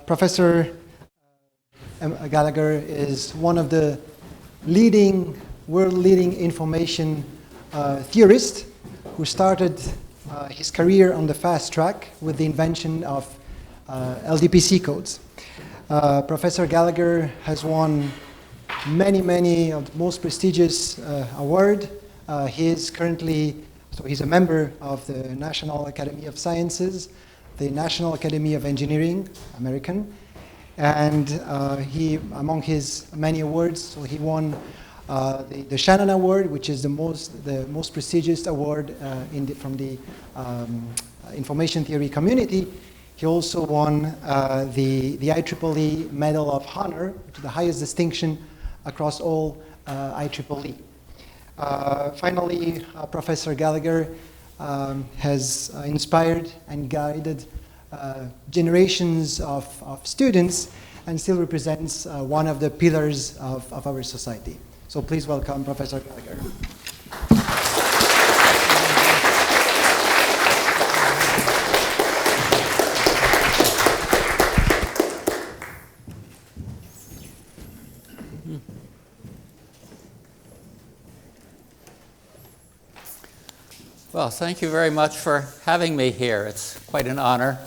Professor Gallager is one of the world-leading information theorists who started his career on the fast track with the invention of LDPC codes. Professor Gallager has won many of the most prestigious awards. He's a member of the National Academy of Sciences, the National Academy of Engineering, American, and he, among his many awards, so he won the Shannon Award, which is the most prestigious award from the information theory community. He also won the IEEE Medal of Honor, which is the highest distinction across all IEEE. Finally, Professor Gallager has inspired and guided generations of students and still represents one of the pillars of our society. So please welcome Professor Gallager. Well, thank you very much for having me here. It's quite an honor.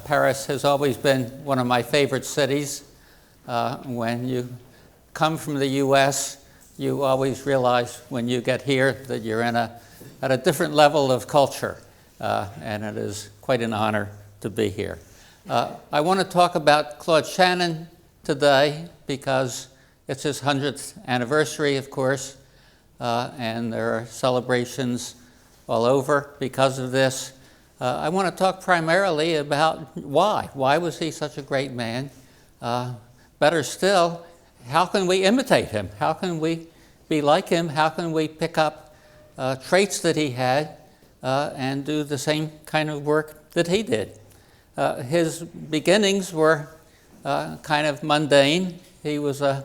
Paris has always been one of my favorite cities. When you come from the US, you always realize when you get here that you're at a different level of culture, and it is quite an honor to be here. I want to talk about Claude Shannon today because it's his 100th anniversary, of course, and there are celebrations all over because of this. I want to talk primarily about why. Why was he such a great man? Better still, how can we imitate him? How can we be like him? How can we pick up traits that he had and do the same kind of work that he did? His beginnings were kind of mundane. He was a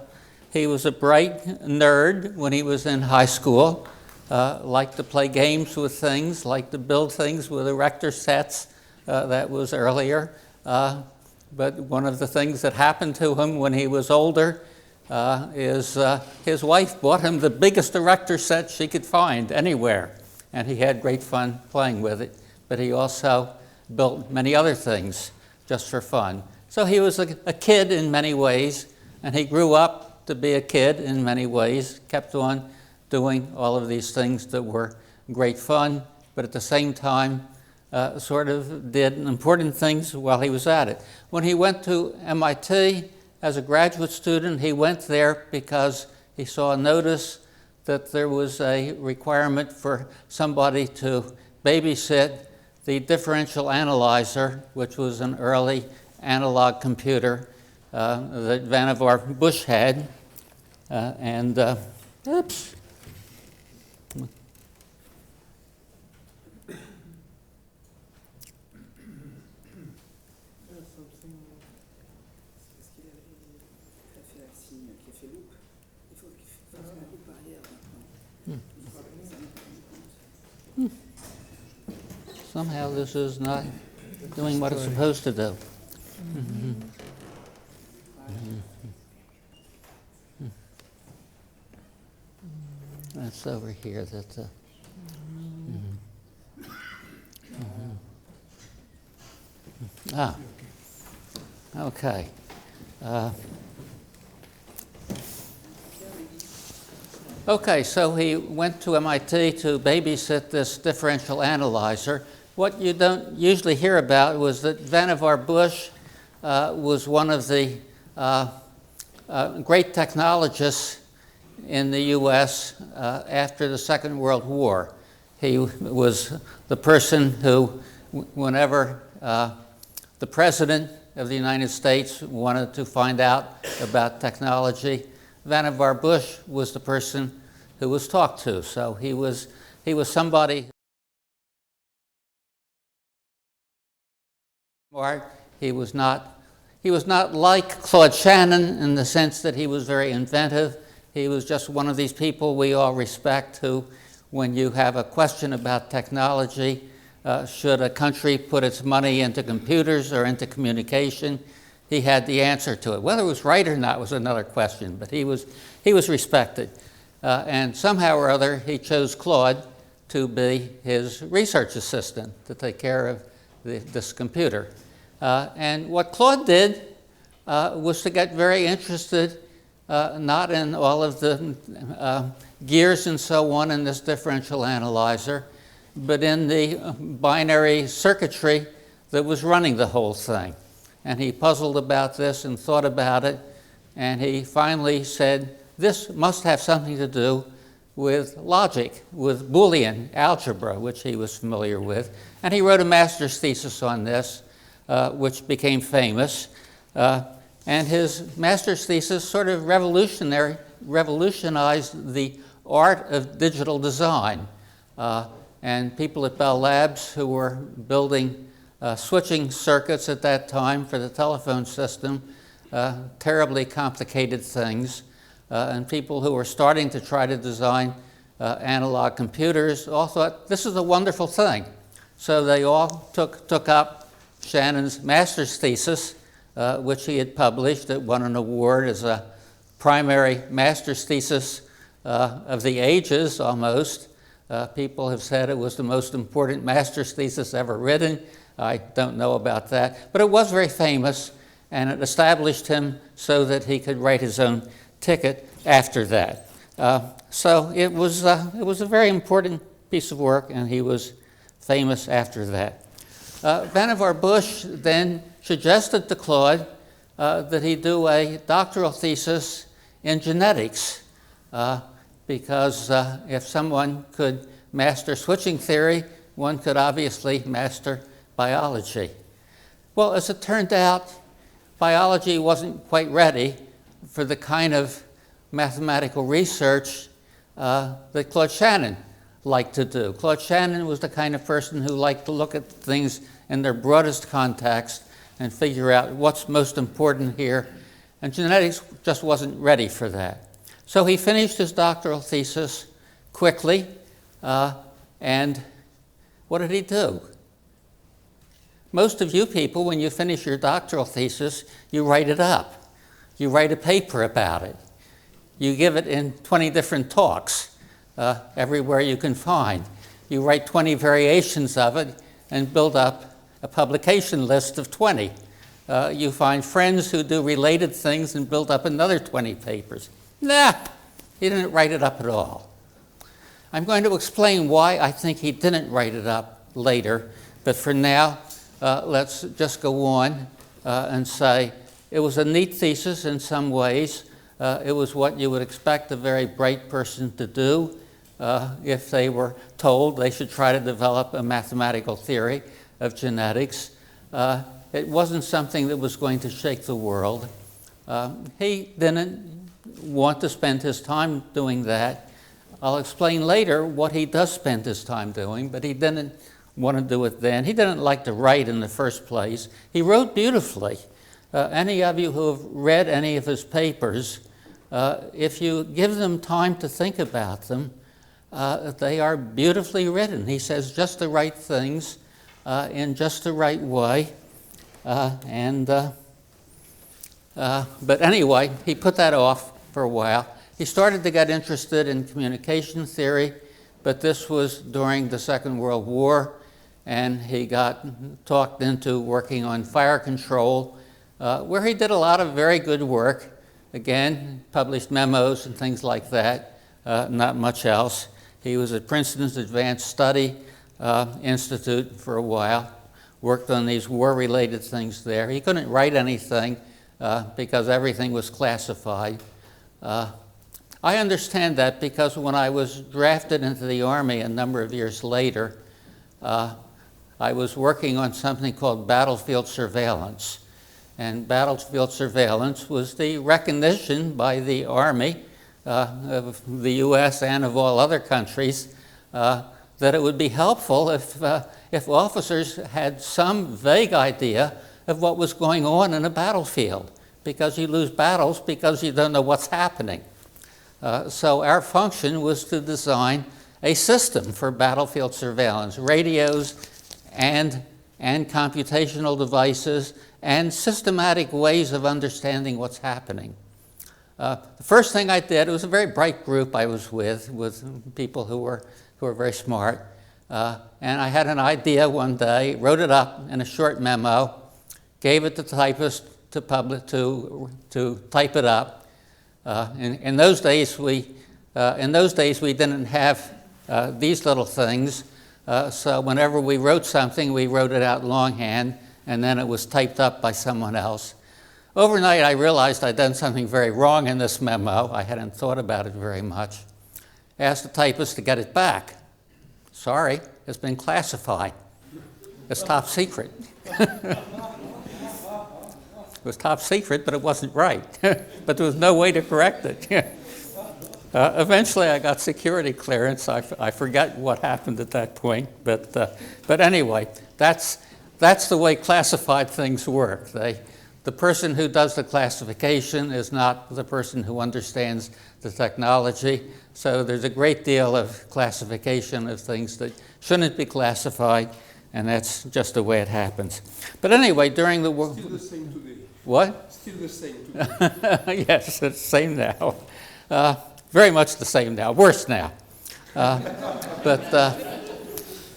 bright nerd when he was in high school. Liked to play games with things, liked to build things with erector sets. That was earlier. But one of the things that happened to him when he was older is his wife bought him the biggest erector set she could find anywhere. And he had great fun playing with it. But he also built many other things just for fun. So he was a kid in many ways, and he grew up to be a kid in many ways, kept on doing all of these things that were great fun, but at the same time sort of did important things while he was at it. When he went to MIT as a graduate student, he went there because he saw a notice that there was a requirement for somebody to babysit the differential analyzer, which was an early analog computer that Vannevar Bush had. Oops. Somehow this is not doing what it's supposed to do. That's over here. That's okay. Okay, so he went to MIT to babysit this differential analyzer. What you don't usually hear about was that Vannevar Bush was one of the great technologists in the US after the Second World War. He was the person who, whenever the President of the United States wanted to find out about technology, Vannevar Bush was the person who was talked to. So he was somebody smart. He was not like Claude Shannon in the sense that he was very inventive. He was just one of these people we all respect who, when you have a question about technology, should a country put its money into computers or into communication, he had the answer to it. Whether it was right or not was another question, but he was respected. And somehow or other, he chose Claude to be his research assistant, to take care of this computer. And what Claude did was to get very interested, not in all of the gears and so on in this differential analyzer, but in the binary circuitry that was running the whole thing. And he puzzled about this and thought about it, and he finally said, this must have something to do with logic, with Boolean algebra, which he was familiar with. And he wrote a master's thesis on this, which became famous. And his master's thesis sort of revolutionized the art of digital design. And people at Bell Labs who were building switching circuits at that time for the telephone system, terribly complicated things, and people who were starting to try to design analog computers all thought, this is a wonderful thing. So they all took up Shannon's master's thesis, which he had published. It won an award as a primary master's thesis of the ages, almost. People have said it was the most important master's thesis ever written. I don't know about that. But it was very famous, and it established him so that he could write his own ticket after that. So it was a very important piece of work, and he was famous after that. Vannevar Bush then suggested to Claude that he do a doctoral thesis in genetics, because if someone could master switching theory, one could obviously master biology. Well, as it turned out, biology wasn't quite ready for the kind of mathematical research that Claude Shannon liked to do. Claude Shannon was the kind of person who liked to look at things in their broadest context and figure out what's most important here. And genetics just wasn't ready for that. So he finished his doctoral thesis quickly, and what did he do? Most of you people, when you finish your doctoral thesis, you write it up. You write a paper about it. You give it in 20 different talks, everywhere you can find. You write 20 variations of it and build up a publication list of 20. You find friends who do related things and build up another 20 papers. Nah, he didn't write it up at all. I'm going to explain why I think he didn't write it up later, but for now, let's just go on and say it was a neat thesis in some ways. It was what you would expect a very bright person to do if they were told they should try to develop a mathematical theory of genetics. It wasn't something that was going to shake the world. He didn't want to spend his time doing that. I'll explain later what he does spend his time doing, but he didn't want to do it then. He didn't like to write in the first place. He wrote beautifully. Any of you who have read any of his papers, if you give them time to think about them, they are beautifully written. He says just the right things in just the right way. But anyway, he put that off for a while. He started to get interested in communication theory, but this was during the Second World War, and he got talked into working on fire control, where he did a lot of very good work. Again, published memos and things like that, not much else. He was at Princeton's Advanced Study Institute for a while, worked on these war-related things there. He couldn't write anything because everything was classified. I understand that because when I was drafted into the Army a number of years later, I was working on something called battlefield surveillance. And battlefield surveillance was the recognition by the Army of the US and of all other countries that it would be helpful if officers had some vague idea of what was going on in a battlefield, because you lose battles because you don't know what's happening. So our function was to design a system for battlefield surveillance, radios and computational devices and systematic ways of understanding what's happening. The first thing I did, it was a very bright group I was with people who were very smart. And I had an idea one day, wrote it up in a short memo, gave it to the typist to type it up. In those days we didn't have these little things. So whenever we wrote something, we wrote it out longhand, and then it was typed up by someone else. Overnight, I realized I'd done something very wrong in this memo. I hadn't thought about it very much. Asked the typist to get it back. Sorry, it's been classified. It's top secret. It was top secret, but it wasn't right. But there was no way to correct it. Eventually, I got security clearance. I forget what happened at that point. But anyway, that's the way classified things work. The person who does the classification is not the person who understands the technology. So there's a great deal of classification of things that shouldn't be classified, and that's just the way it happens. But anyway, during the war... Still the same today. What? Still the same today. Yes, it's the same now. Very much the same now, worse now.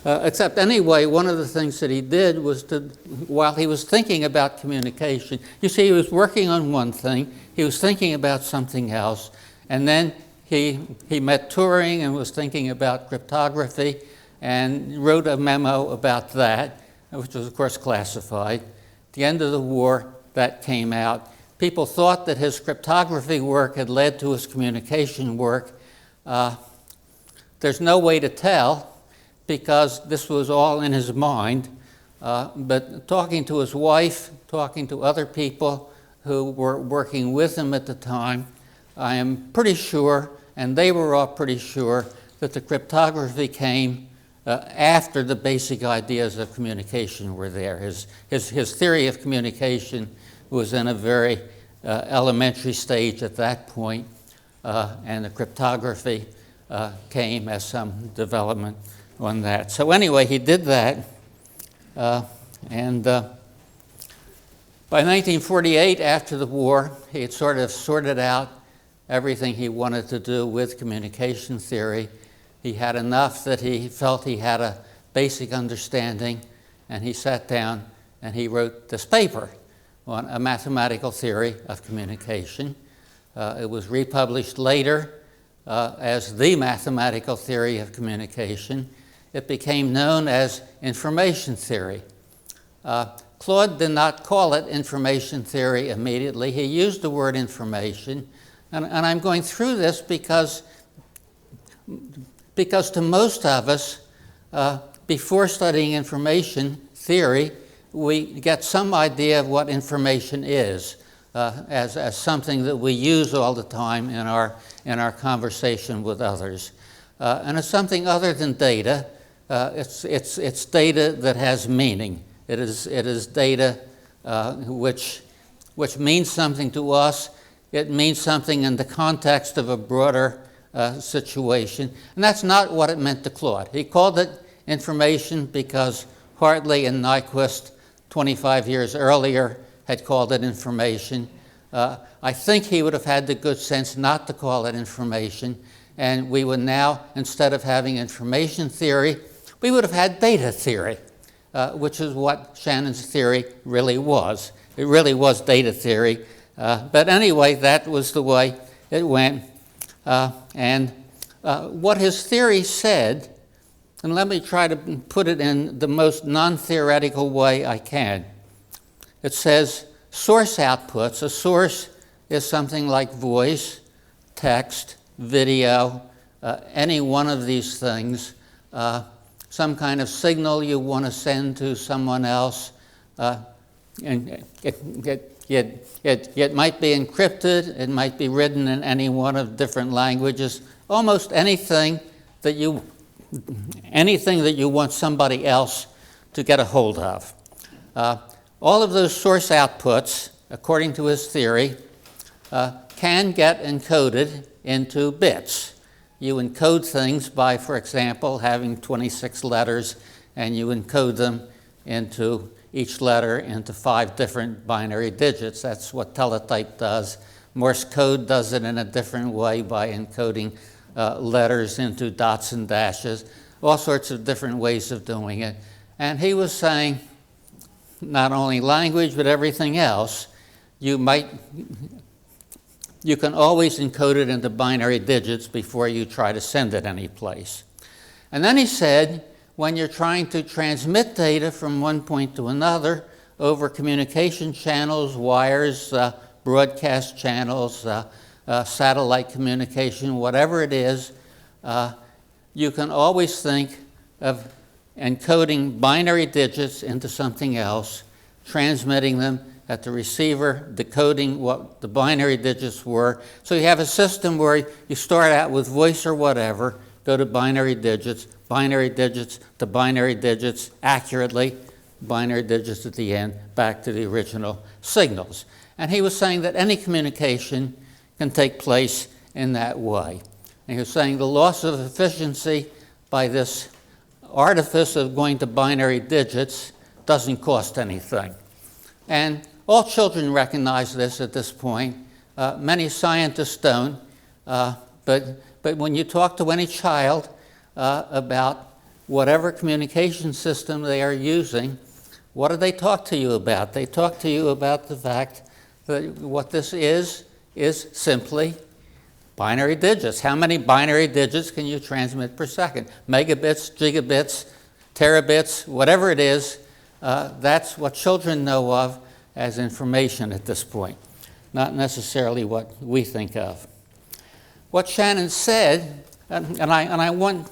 Except anyway, one of the things that he did was while he was thinking about communication, you see, he was working on one thing, he was thinking about something else, and then he met Turing and was thinking about cryptography and wrote a memo about that, which was, of course, classified. At the end of the war, that came out. People thought that his cryptography work had led to his communication work. There's no way to tell, because this was all in his mind, but talking to his wife, talking to other people who were working with him at the time, I am pretty sure, and they were all pretty sure, that the cryptography came after the basic ideas of communication were there. His theory of communication was in a very elementary stage at that point, and the cryptography came as some development on that. So anyway, he did that, and by 1948, after the war, he had sort of sorted out everything he wanted to do with communication theory. He had enough that he felt he had a basic understanding, and he sat down and he wrote this paper on a mathematical theory of communication. It was republished later as the mathematical theory of communication. It became known as information theory. Claude did not call it information theory immediately. He used the word information. And I'm going through this because to most of us, before studying information theory, we get some idea of what information is as something that we use all the time in our conversation with others. And it's something other than data. It's data that has meaning. It is data which means something to us. It means something in the context of a broader situation. And that's not what it meant to Claude. He called it information because Hartley and Nyquist 25 years earlier had called it information. I think he would have had the good sense not to call it information, and we would now, instead of having information theory, we would have had data theory, which is what Shannon's theory really was. It really was data theory. But anyway, that was the way it went. And what his theory said, and let me try to put it in the most non-theoretical way I can. It says source outputs. A source is something like voice, text, video, any one of these things, some kind of signal you want to send to someone else. And it might be encrypted, it might be written in any one of different languages, almost anything that you want somebody else to get a hold of. All of those source outputs, according to his theory, can get encoded into bits. You encode things by, for example, having 26 letters and you encode them into each letter into 5 different binary digits. That's what Teletype does. Morse code does it in a different way by encoding letters into dots and dashes, all sorts of different ways of doing it. And he was saying not only language, but everything else, you can always encode it into binary digits before you try to send it anyplace. And then he said, when you're trying to transmit data from one point to another over communication channels, wires, broadcast channels, satellite communication, whatever it is, you can always think of encoding binary digits into something else, transmitting them at the receiver, decoding what the binary digits were. So you have a system where you start out with voice or whatever, go to binary digits to binary digits accurately, binary digits at the end, back to the original signals. And he was saying that any communication can take place in that way. And he was saying the loss of efficiency by this artifice of going to binary digits doesn't cost anything. And all children recognize this at this point. Many scientists don't, but when you talk to any child about whatever communication system they are using, what do they talk to you about? They talk to you about the fact that what this is simply binary digits. How many binary digits can you transmit per second? Megabits, gigabits, terabits, whatever it is, that's what children know of as information at this point, not necessarily what we think of. What Shannon said, and I want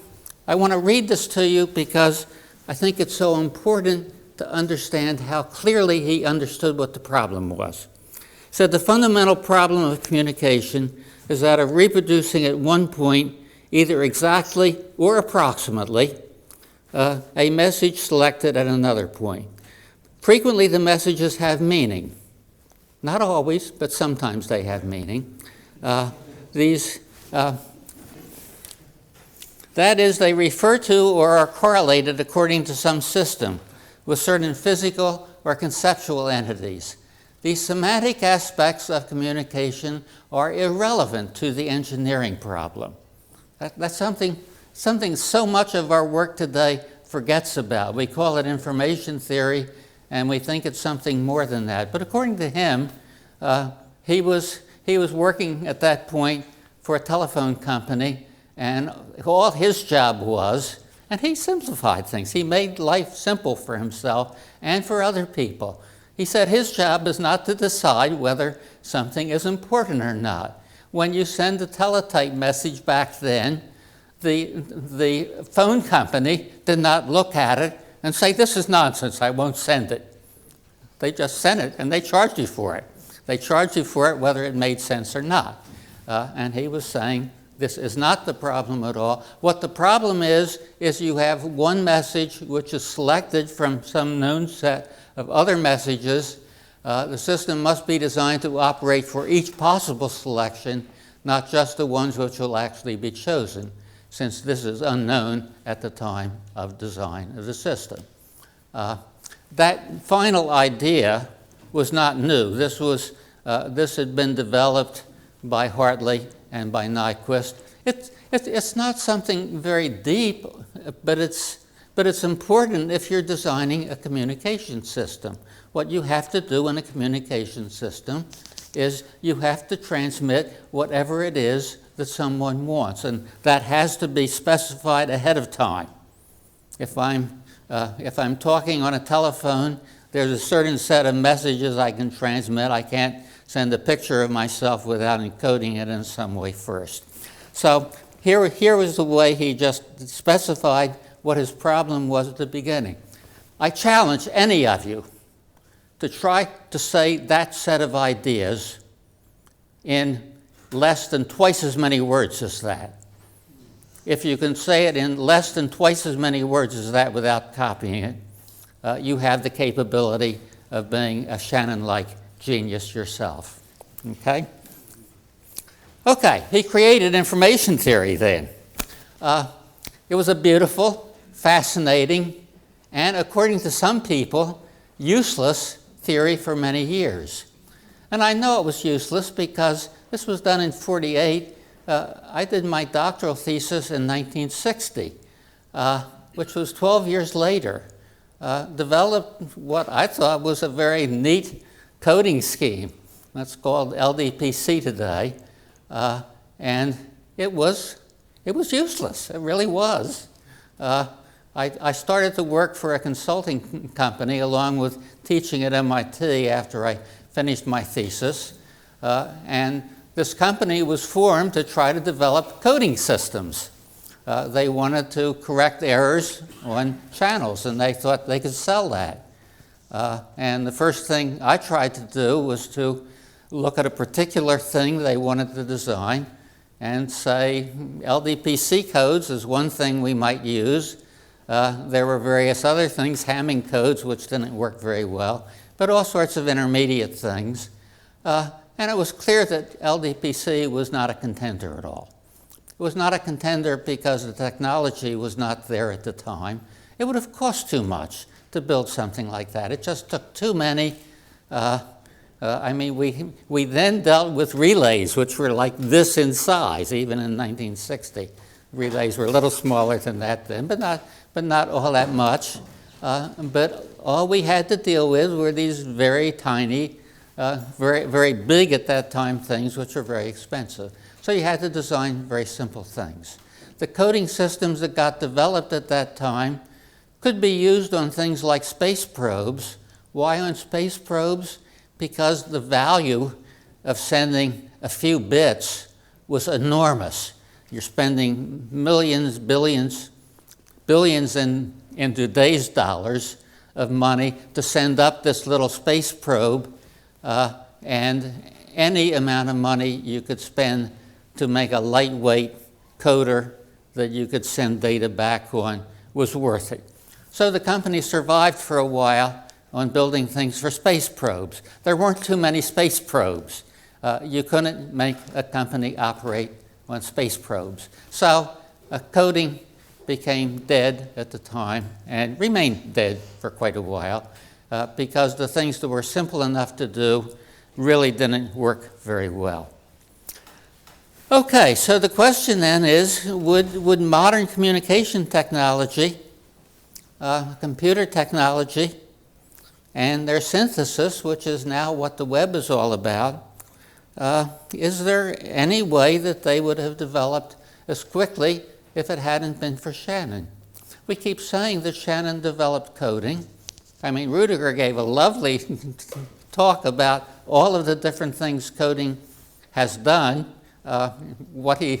to read this to you because I think it's so important to understand how clearly he understood what the problem was. He said the fundamental problem of communication is that of reproducing at one point, either exactly or approximately, a message selected at another point. Frequently the messages have meaning. Not always, but sometimes they have meaning. That is, they refer to or are correlated according to some system with certain physical or conceptual entities. These semantic aspects of communication are irrelevant to the engineering problem. That's something so much of our work today forgets about. We call it information theory, and we think it's something more than that. But according to him, he was working at that point for a telephone company, and all his job was, and he simplified things. He made life simple for himself and for other people. He said his job is not to decide whether something is important or not. When you send a teletype message back then, the phone company did not look at it and say, this is nonsense, I won't send it. They just sent it, and they charged you for it. They charged you for it whether it made sense or not. And he was saying, this is not the problem at all. What the problem is you have one message which is selected from some known set of other messages. The system must be designed to operate for each possible selection, not just the ones which will actually be chosen, since this is unknown at the time of design of the system. That final idea was not new. This had been developed by Hartley and by Nyquist. It's not something very deep, but it's important if you're designing a communication system. What you have to do in a communication system is you have to transmit whatever it is that someone wants, and that has to be specified ahead of time. If I'm talking on a telephone, there's a certain set of messages I can transmit. I can't send a picture of myself without encoding it in some way first. So here was the way he just specified what his problem was at the beginning. I challenge any of you to try to say that set of ideas in less than twice as many words as that. If you can say it in less than twice as many words as that without copying it, you have the capability of being a Shannon-like genius yourself. Okay? Okay, he created information theory then. It was a beautiful, fascinating, and according to some people, useless theory for many years. And I know it was useless because this was done in 1948. I did my doctoral thesis in 1960, which was 12 years later. Developed what I thought was a very neat coding scheme. That's called LDPC today. And it was useless. It really was. I started to work for a consulting company along with teaching at MIT after I finished my thesis. And this company was formed to try to develop coding systems. They wanted to correct errors on channels, and they thought they could sell that. And the first thing I tried to do was to look at a particular thing they wanted to design and say LDPC codes is one thing we might use. There were various other things, Hamming codes, which didn't work very well, but all sorts of intermediate things. And it was clear that LDPC was not a contender at all. It was not a contender because the technology was not there at the time. It would have cost too much to build something like that. It just took too many. We then dealt with relays, which were like this in size, even in 1960. Relays were a little smaller than that then, but not all that much. But all we had to deal with were these very tiny, very, very big at that time things, which were very expensive. So you had to design very simple things. The coding systems that got developed at that time could be used on things like space probes. Why on space probes? Because the value of sending a few bits was enormous. You're spending millions, billions in today's dollars of money to send up this little space probe, and any amount of money you could spend to make a lightweight coder that you could send data back on was worth it. So the company survived for a while on building things for space probes. There weren't too many space probes. You couldn't make a company operate on space probes. So coding became dead at the time and remained dead for quite a while because the things that were simple enough to do really didn't work very well. Okay, so the question then is, would modern communication technology, computer technology, and their synthesis, which is now what the web is all about, is there any way that they would have developed as quickly if it hadn't been for Shannon? We keep saying that Shannon developed coding. I mean, Rudiger gave a lovely talk about all of the different things coding has done. What he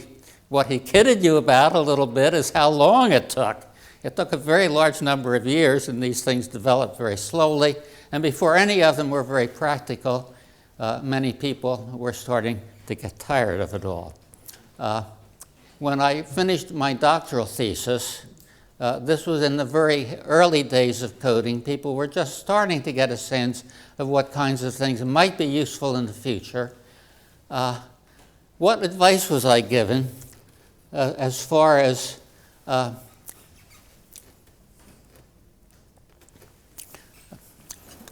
kidded you about a little bit is how long it took. It took a very large number of years, and these things developed very slowly. And before any of them were very practical, many people were starting to get tired of it all. When I finished my doctoral thesis, this was in the very early days of coding. People were just starting to get a sense of what kinds of things might be useful in the future. What advice was I given as far as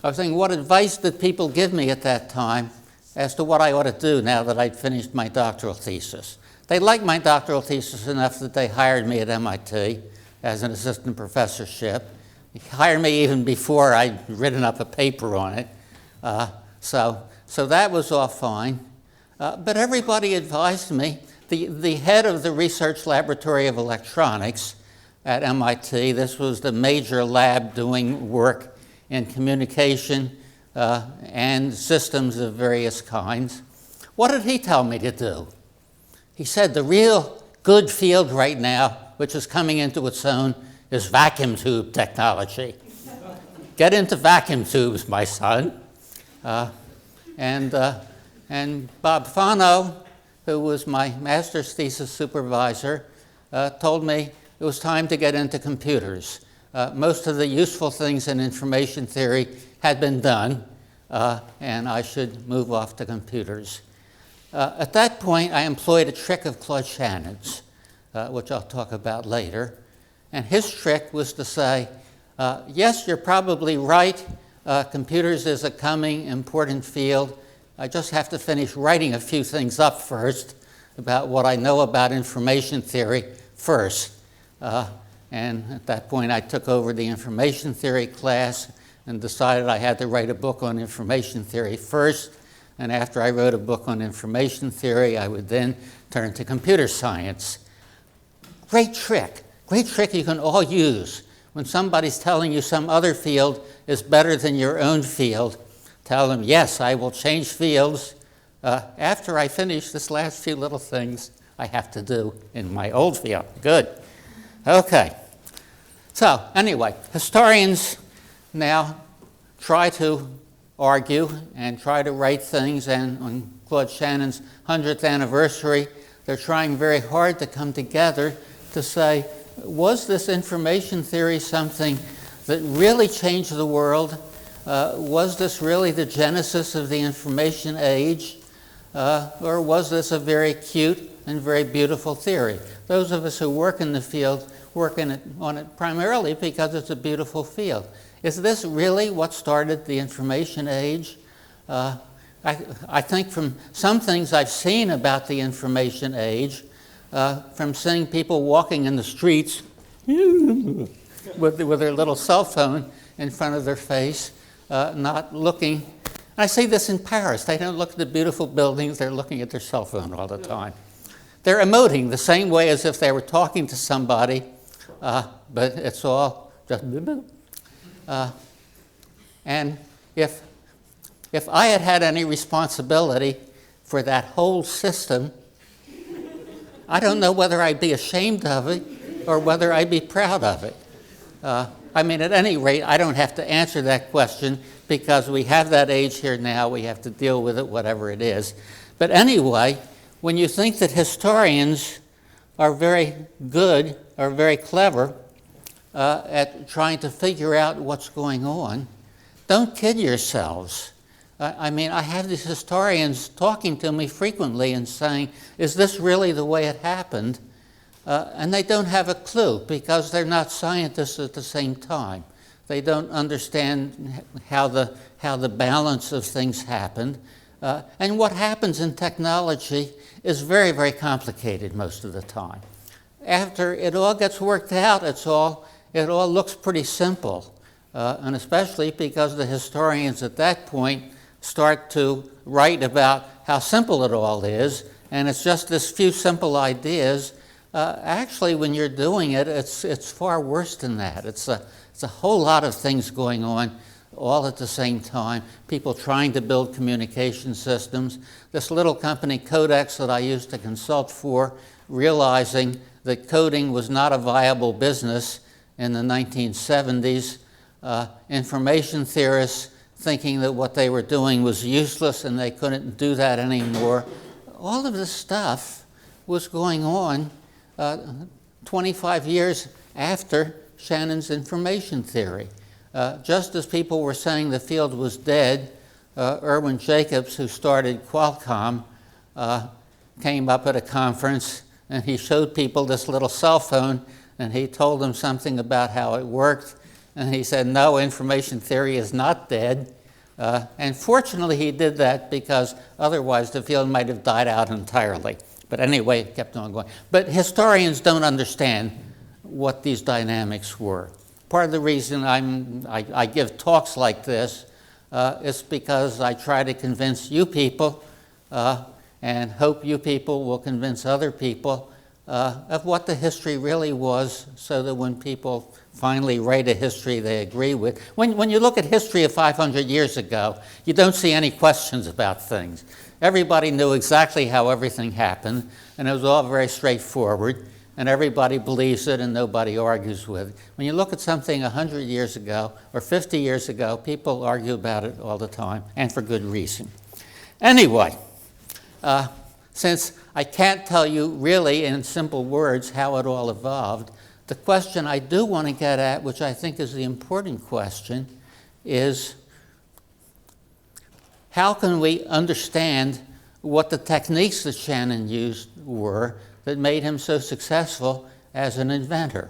I was saying, what advice did people give me at that time as to what I ought to do now that I'd finished my doctoral thesis? They liked my doctoral thesis enough that they hired me at MIT as an assistant professorship. They hired me even before I'd written up a paper on it. So that was all fine. But everybody advised me. The head of the Research Laboratory of Electronics at MIT, this was the major lab doing work in communication and systems of various kinds. What did he tell me to do? He said the real good field right now, which is coming into its own, is vacuum tube technology. Get into vacuum tubes, my son. And Bob Fano, who was my master's thesis supervisor, told me it was time to get into computers. Most of the useful things in information theory had been done, and I should move off to computers. At that point, I employed a trick of Claude Shannon's, which I'll talk about later. And his trick was to say, Yes, you're probably right. Computers is a coming important field. I just have to finish writing a few things up first about what I know about information theory first. And at that point, I took over the information theory class and decided I had to write a book on information theory first. And after I wrote a book on information theory, I would then turn to computer science. Great trick you can all use. When somebody's telling you some other field is better than your own field, tell them, yes, I will change fields after I finish this last few little things I have to do in my old field. Good. Okay. So anyway, historians now try to argue and try to write things, and on Claude Shannon's 100th anniversary, they're trying very hard to come together to say, was this information theory something that really changed the world? Was this really the genesis of the information age? Or was this a very cute and very beautiful theory? Those of us who work in the field work on it primarily because it's a beautiful field. Is this really what started the information age? I think from some things I've seen about the information age, from seeing people walking in the streets with their little cell phone in front of their face, not looking. I see this in Paris. They don't look at the beautiful buildings. They're looking at their cell phone all the time. They're emoting the same way as if they were talking to somebody, but it's all just... and if I had had any responsibility for that whole system, I don't know whether I'd be ashamed of it or whether I'd be proud of it. I mean, at any rate, I don't have to answer that question because we have that age here now. We have to deal with it, whatever it is. But anyway, when you think that historians are very good or very clever at trying to figure out what's going on, don't kid yourselves. I mean, I have these historians talking to me frequently and saying, is this really the way it happened? And they don't have a clue because they're not scientists at the same time. They don't understand how the balance of things happened. And what happens in technology is very, very complicated most of the time. After it all gets worked out, it all looks pretty simple. And especially because the historians at that point start to write about how simple it all is, and it's just this few simple ideas. Actually, when you're doing it, it's far worse than that. It's a whole lot of things going on all at the same time, people trying to build communication systems. This little company, Codex, that I used to consult for, realizing that coding was not a viable business in the 1970s, information theorists thinking that what they were doing was useless and they couldn't do that anymore. All of this stuff was going on 25 years after Shannon's information theory. Just as people were saying the field was dead, Irwin Jacobs, who started Qualcomm, came up at a conference and he showed people this little cell phone and he told them something about how it worked. And he said, no, information theory is not dead. And fortunately he did that because otherwise the field might have died out entirely. But anyway, it kept on going. But historians don't understand what these dynamics were. Part of the reason I give talks like this is because I try to convince you people and hope you people will convince other people of what the history really was, so that when people finally write a history they agree with. When you look at history of 500 years ago, you don't see any questions about things. Everybody knew exactly how everything happened, and it was all very straightforward, and everybody believes it and nobody argues with it. When you look at something 100 years ago or 50 years ago, people argue about it all the time, and for good reason. Anyway, since I can't tell you really in simple words how it all evolved, the question I do want to get at, which I think is the important question, is how can we understand what the techniques that Shannon used were that made him so successful as an inventor?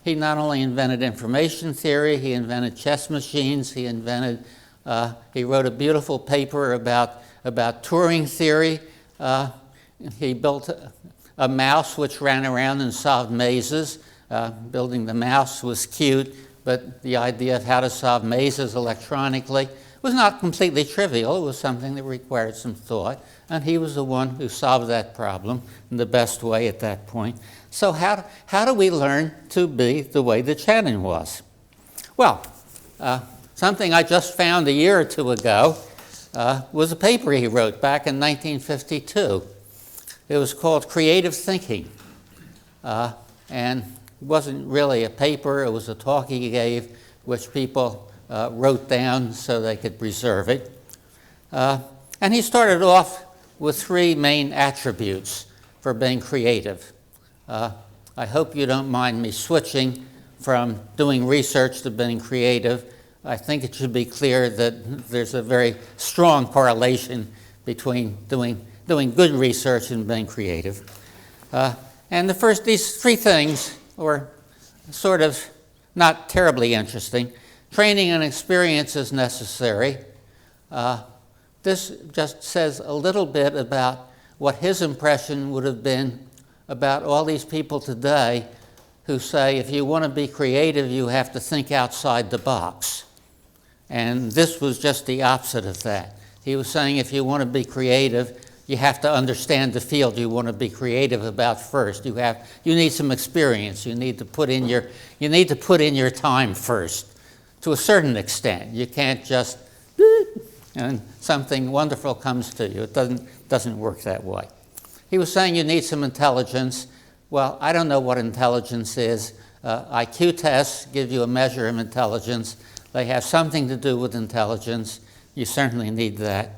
he not only invented information theory, he invented chess machines, he wrote a beautiful paper about Turing theory. He built a mouse which ran around and solved mazes. Building the mouse was cute, but the idea of how to solve mazes electronically was not completely trivial. It was something that required some thought, and he was the one who solved that problem in the best way at that point. So how do we learn to be the way that Shannon was? Well, something I just found a year or two ago was a paper he wrote back in 1952. It was called Creative Thinking, and it wasn't really a paper, it was a talk he gave, which people wrote down so they could preserve it. And he started off with three main attributes for being creative. I hope you don't mind me switching from doing research to being creative. I think it should be clear that there's a very strong correlation between doing good research and being creative. And these three things were sort of not terribly interesting. Training and experience is necessary. This just says a little bit about what his impression would have been about all these people today who say if you want to be creative, you have to think outside the box. And this was just the opposite of that. He was saying if you want to be creative, you have to understand the field you want to be creative about first. You need some experience. You need to put in your time first, to a certain extent. You can't just and something wonderful comes to you. It doesn't work that way. He was saying you need some intelligence. Well, I don't know what intelligence is. IQ tests give you a measure of intelligence. They have something to do with intelligence. You certainly need that.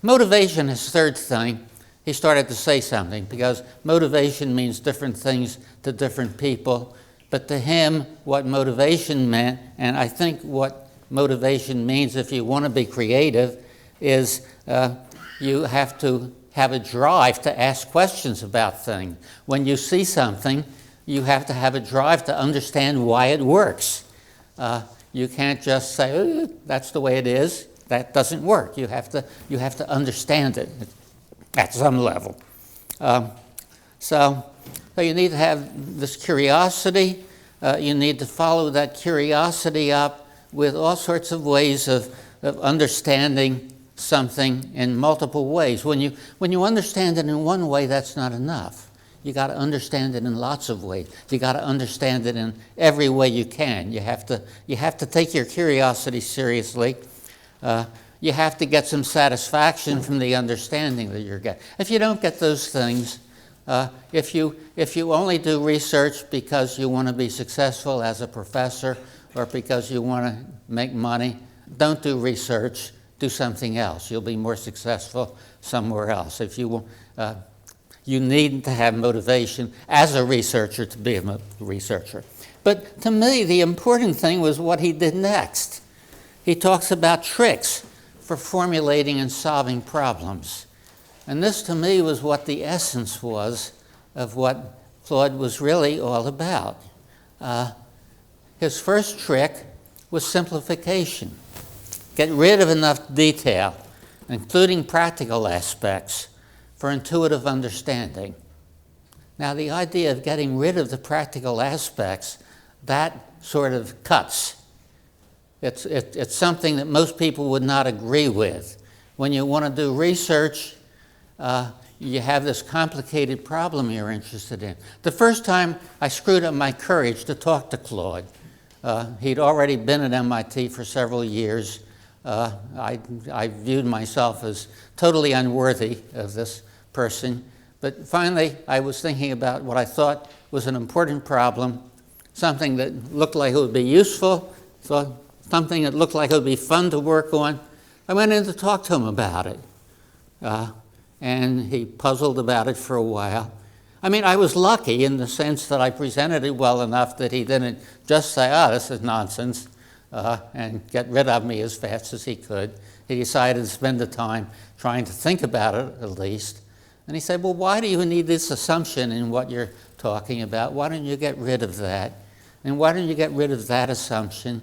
Motivation is third thing. He started to say something because motivation means different things to different people. But to him, what motivation meant, and I think what motivation means if you want to be creative, is you have to have a drive to ask questions about things. When you see something, you have to have a drive to understand why it works. You can't just say, oh, that's the way it is. That doesn't work. You have to understand it at some level. So you need to have this curiosity. You need to follow that curiosity up with all sorts of ways of understanding something in multiple ways. When you understand it in one way, that's not enough. You got to understand it in lots of ways. You got to understand it in every way you can. You have to take your curiosity seriously. You have to get some satisfaction from the understanding that you're getting. If you don't get those things, if you only do research because you want to be successful as a professor or because you want to make money, don't do research. Do something else. You'll be more successful somewhere else. If you need to have motivation as a researcher to be a researcher. But to me, the important thing was what he did next. He talks about tricks for formulating and solving problems. And this, to me, was what the essence was of what Claude was really all about. His first trick was simplification. Get rid of enough detail, including practical aspects, for intuitive understanding. Now, the idea of getting rid of the practical aspects, that sort of cuts. It's something that most people would not agree with. When you want to do research, you have this complicated problem you're interested in. The first time I screwed up my courage to talk to Claude. He'd already been at MIT for several years. I viewed myself as totally unworthy of this person. But finally, I was thinking about what I thought was an important problem, something that looked like it would be useful, something that looked like it would be fun to work on. I went in to talk to him about it. And he puzzled about it for a while. I mean, I was lucky in the sense that I presented it well enough that he didn't just say, oh, this is nonsense, and get rid of me as fast as he could. He decided to spend the time trying to think about it, at least. And he said, well, why do you need this assumption in what you're talking about? Why don't you get rid of that? And why don't you get rid of that assumption?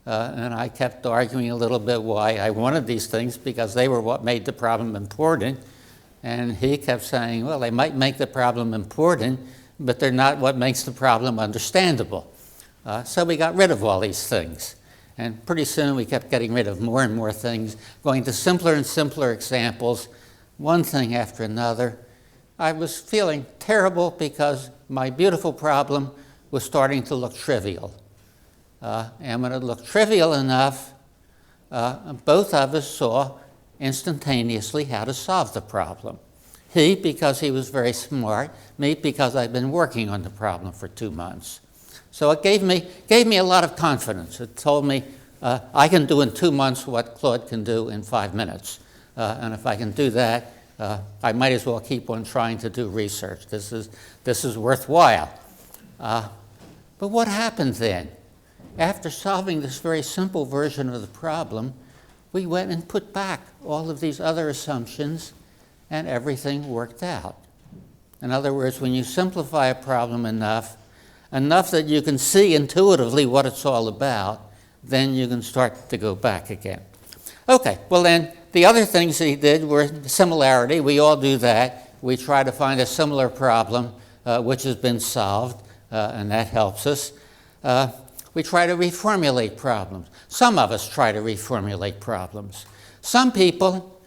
And I kept arguing a little bit why I wanted these things, because they were what made the problem important. And he kept saying, well, they might make the problem important, but they're not what makes the problem understandable. So we got rid of all these things. And pretty soon we kept getting rid of more and more things, going to simpler and simpler examples, one thing after another. I was feeling terrible because my beautiful problem was starting to look trivial. And when it looked trivial enough, both of us saw instantaneously how to solve the problem. He, because he was very smart, me, because I'd been working on the problem for 2 months. So it gave me a lot of confidence. It told me I can do in 2 months what Claude can do in 5 minutes. And if I can do that, I might as well keep on trying to do research. This is worthwhile. But what happened then? After solving this very simple version of the problem, we went and put back all of these other assumptions, and everything worked out. In other words, when you simplify a problem enough that you can see intuitively what it's all about, then you can start to go back again. Okay, well then, the other things that he did were similarity. We all do that. We try to find a similar problem which has been solved, and that helps us. We try to reformulate problems. Some of us try to reformulate problems. Some people,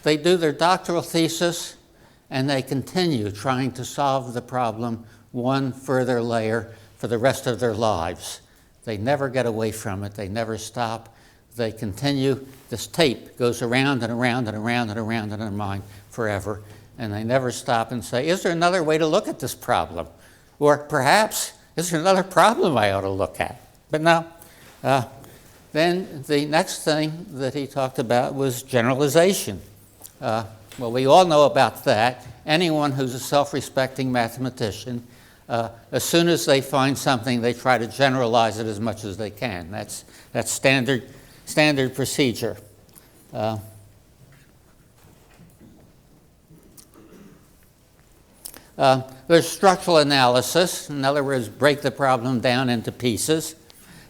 they do their doctoral thesis and they continue trying to solve the problem one further layer for the rest of their lives. They never get away from it. They never stop. They continue. This tape goes around and around and around and around in their mind forever, and they never stop and say, is there another way to look at this problem? Or perhaps, is there another problem I ought to look at? But no. Then the next thing that he talked about was generalization. Well, we all know about that. Anyone who's a self-respecting mathematician, as soon as they find something, they try to generalize it as much as they can. That's standard procedure. There's structural analysis. In other words, break the problem down into pieces.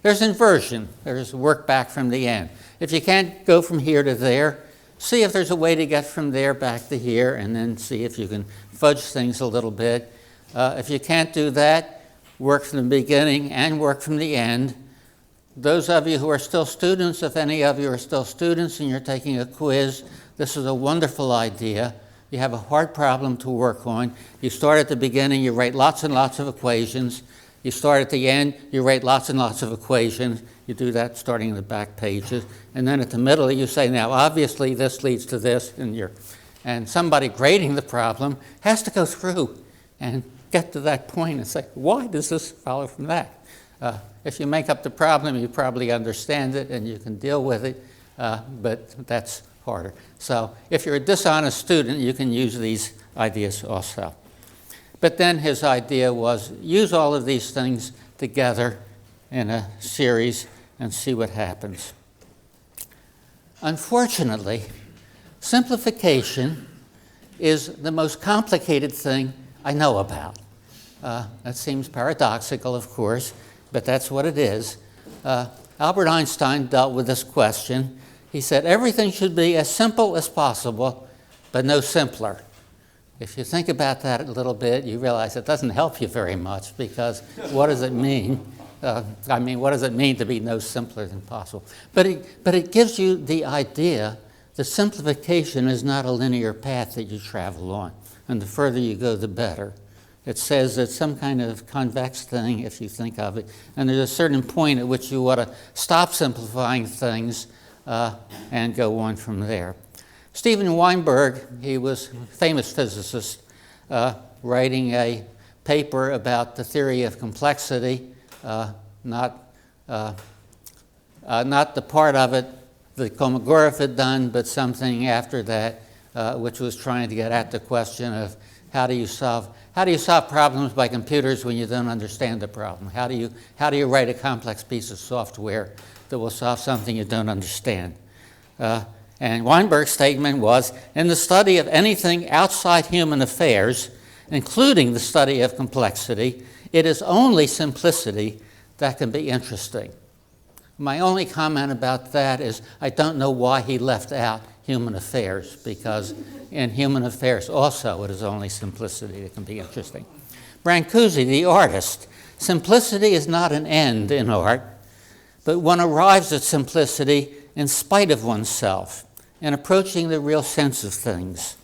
There's inversion. There's work back from the end. If you can't go from here to there, see if there's a way to get from there back to here, and then see if you can fudge things a little bit. If you can't do that, work from the beginning and work from the end. Those of you who are still students, if any of you are still students and you're taking a quiz, this is a wonderful idea. You have a hard problem to work on. You start at the beginning, you write lots and lots of equations. You start at the end, you write lots and lots of equations. You do that starting in the back pages. And then at the middle, you say, now, obviously, this leads to this. And somebody grading the problem has to go through and get to that point and say, why does this follow from that? If you make up the problem, you probably understand it and you can deal with it, but that's harder. So if you're a dishonest student, you can use these ideas also. But then his idea was use all of these things together in a series and see what happens. Unfortunately, simplification is the most complicated thing I know about. That seems paradoxical, of course, but that's what it is. Albert Einstein dealt with this question. He said, everything should be as simple as possible, but no simpler. If you think about that a little bit, you realize it doesn't help you very much, because what does it mean? What does it mean to be no simpler than possible? But it gives you the idea that simplification is not a linear path that you travel on, and the further you go, the better. It says it's some kind of convex thing, if you think of it, and there's a certain point at which you ought to stop simplifying things and go on from there. Steven Weinberg, he was a famous physicist, writing a paper about the theory of complexity, not the part of it that Kolmogorov had done, but something after that, which was trying to get at the question of how do you solve problems by computers when you don't understand the problem? How do you write a complex piece of software that will solve something you don't understand? And Weinberg's statement was, in the study of anything outside human affairs, including the study of complexity, it is only simplicity that can be interesting. My only comment about that is I don't know why he left out human affairs, because in human affairs also it is only simplicity that can be interesting. Brancusi, the artist, simplicity is not an end in art, but one arrives at simplicity in spite of oneself and approaching the real sense of things.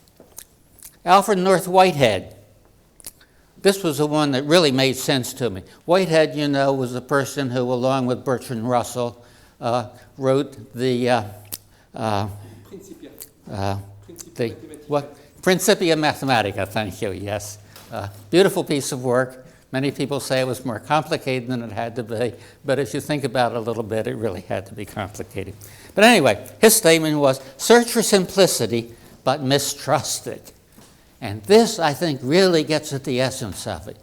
Alfred North Whitehead, this was the one that really made sense to me. Whitehead, you know, was the person who, along with Bertrand Russell, wrote the Principia Mathematica, thank you, yes. Beautiful piece of work. Many people say it was more complicated than it had to be, but if you think about it a little bit, it really had to be complicated. But anyway, his statement was, search for simplicity, but mistrust it. And this, I think, really gets at the essence of it.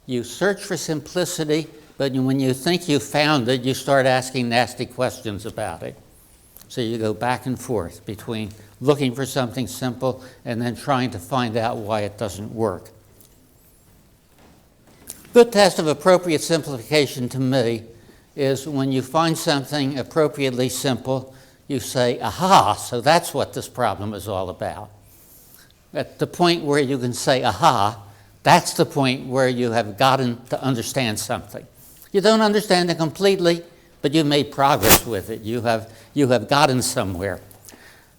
You search for simplicity, but when you think you found it, you start asking nasty questions about it. So you go back and forth between looking for something simple and then trying to find out why it doesn't work. Good test of appropriate simplification to me is when you find something appropriately simple, you say, aha, so that's what this problem is all about. At the point where you can say, aha, that's the point where you have gotten to understand something. You don't understand it completely, but you've made progress with it. You have gotten somewhere.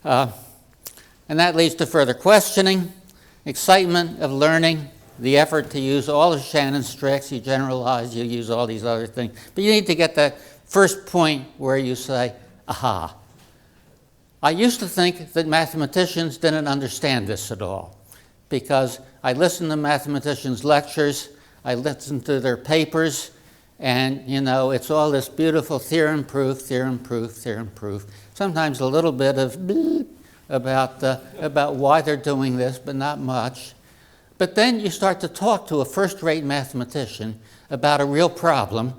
And that leads to further questioning, excitement of learning, the effort to use all of Shannon's tricks. You generalize, you use all these other things. But you need to get that first point where you say, aha. I used to think that mathematicians didn't understand this at all, because I listened to mathematicians' lectures, I listened to their papers, and, you know, it's all this beautiful theorem proof, theorem proof, theorem proof. Sometimes a little bit of about why they're doing this, but not much. But then you start to talk to a first-rate mathematician about a real problem,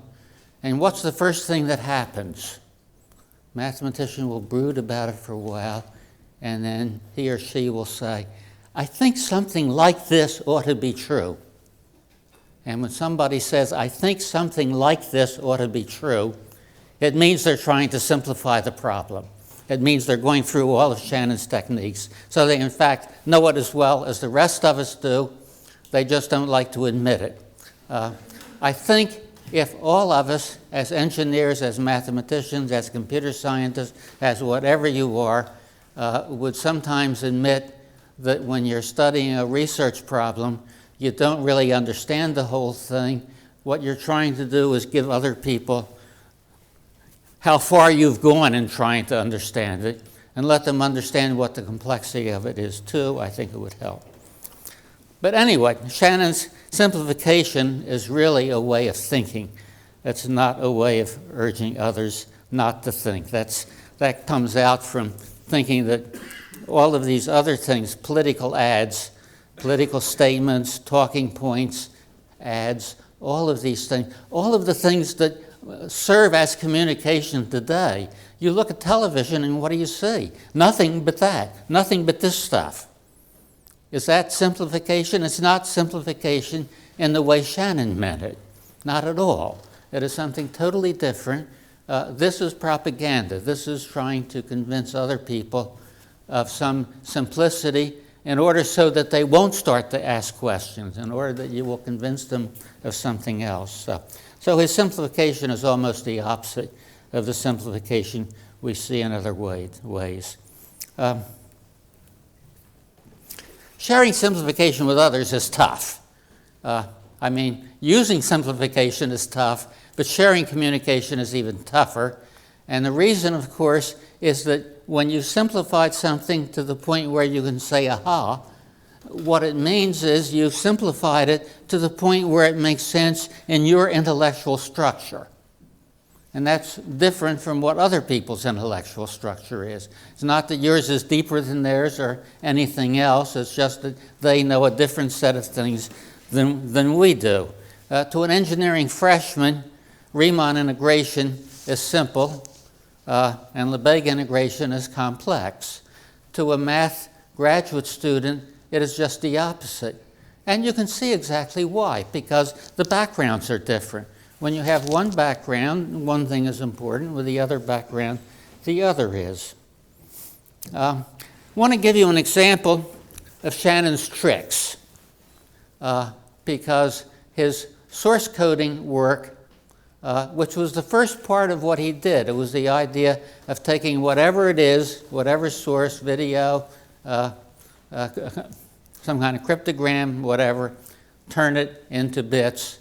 and what's the first thing that happens? Mathematician will brood about it for a while, and then he or she will say, I think something like this ought to be true. And when somebody says, I think something like this ought to be true, it means they're trying to simplify the problem. It means they're going through all of Shannon's techniques, so they in fact know it as well as the rest of us do. They just don't like to admit it. I think if all of us, as engineers, as mathematicians, as computer scientists, as whatever you are, would sometimes admit that when you're studying a research problem, you don't really understand the whole thing. What you're trying to do is give other people how far you've gone in trying to understand it, and let them understand what the complexity of it is too. I think it would help. But anyway, Shannon's simplification is really a way of thinking. It's not a way of urging others not to think. That comes out from thinking that all of these other things, political ads, political statements, talking points, ads, all of these things, all of the things that serve as communication today. You look at television and what do you see? Nothing but that, nothing but this stuff. Is that simplification? It's not simplification in the way Shannon meant it, not at all. It is something totally different. This is propaganda. This is trying to convince other people of some simplicity in order so that they won't start to ask questions, in order that you will convince them of something else. So his simplification is almost the opposite of the simplification we see in other ways. Sharing simplification with others is tough. I mean, using simplification is tough, but sharing communication is even tougher. And the reason, of course, is that when you simplified something to the point where you can say, aha, what it means is you've simplified it to the point where it makes sense in your intellectual structure. And that's different from what other people's intellectual structure is. It's not that yours is deeper than theirs or anything else. It's just that they know a different set of things than we do. To an engineering freshman, Riemann integration is simple, and Lebesgue integration is complex. To a math graduate student, it is just the opposite. And you can see exactly why, because the backgrounds are different. when you have one background, one thing is important. With the other background, the other is. I want to give you an example of Shannon's tricks because his source coding work, which was the first part of what he did, it was the idea of taking whatever it is, whatever source, video, some kind of cryptogram, whatever, turn it into bits.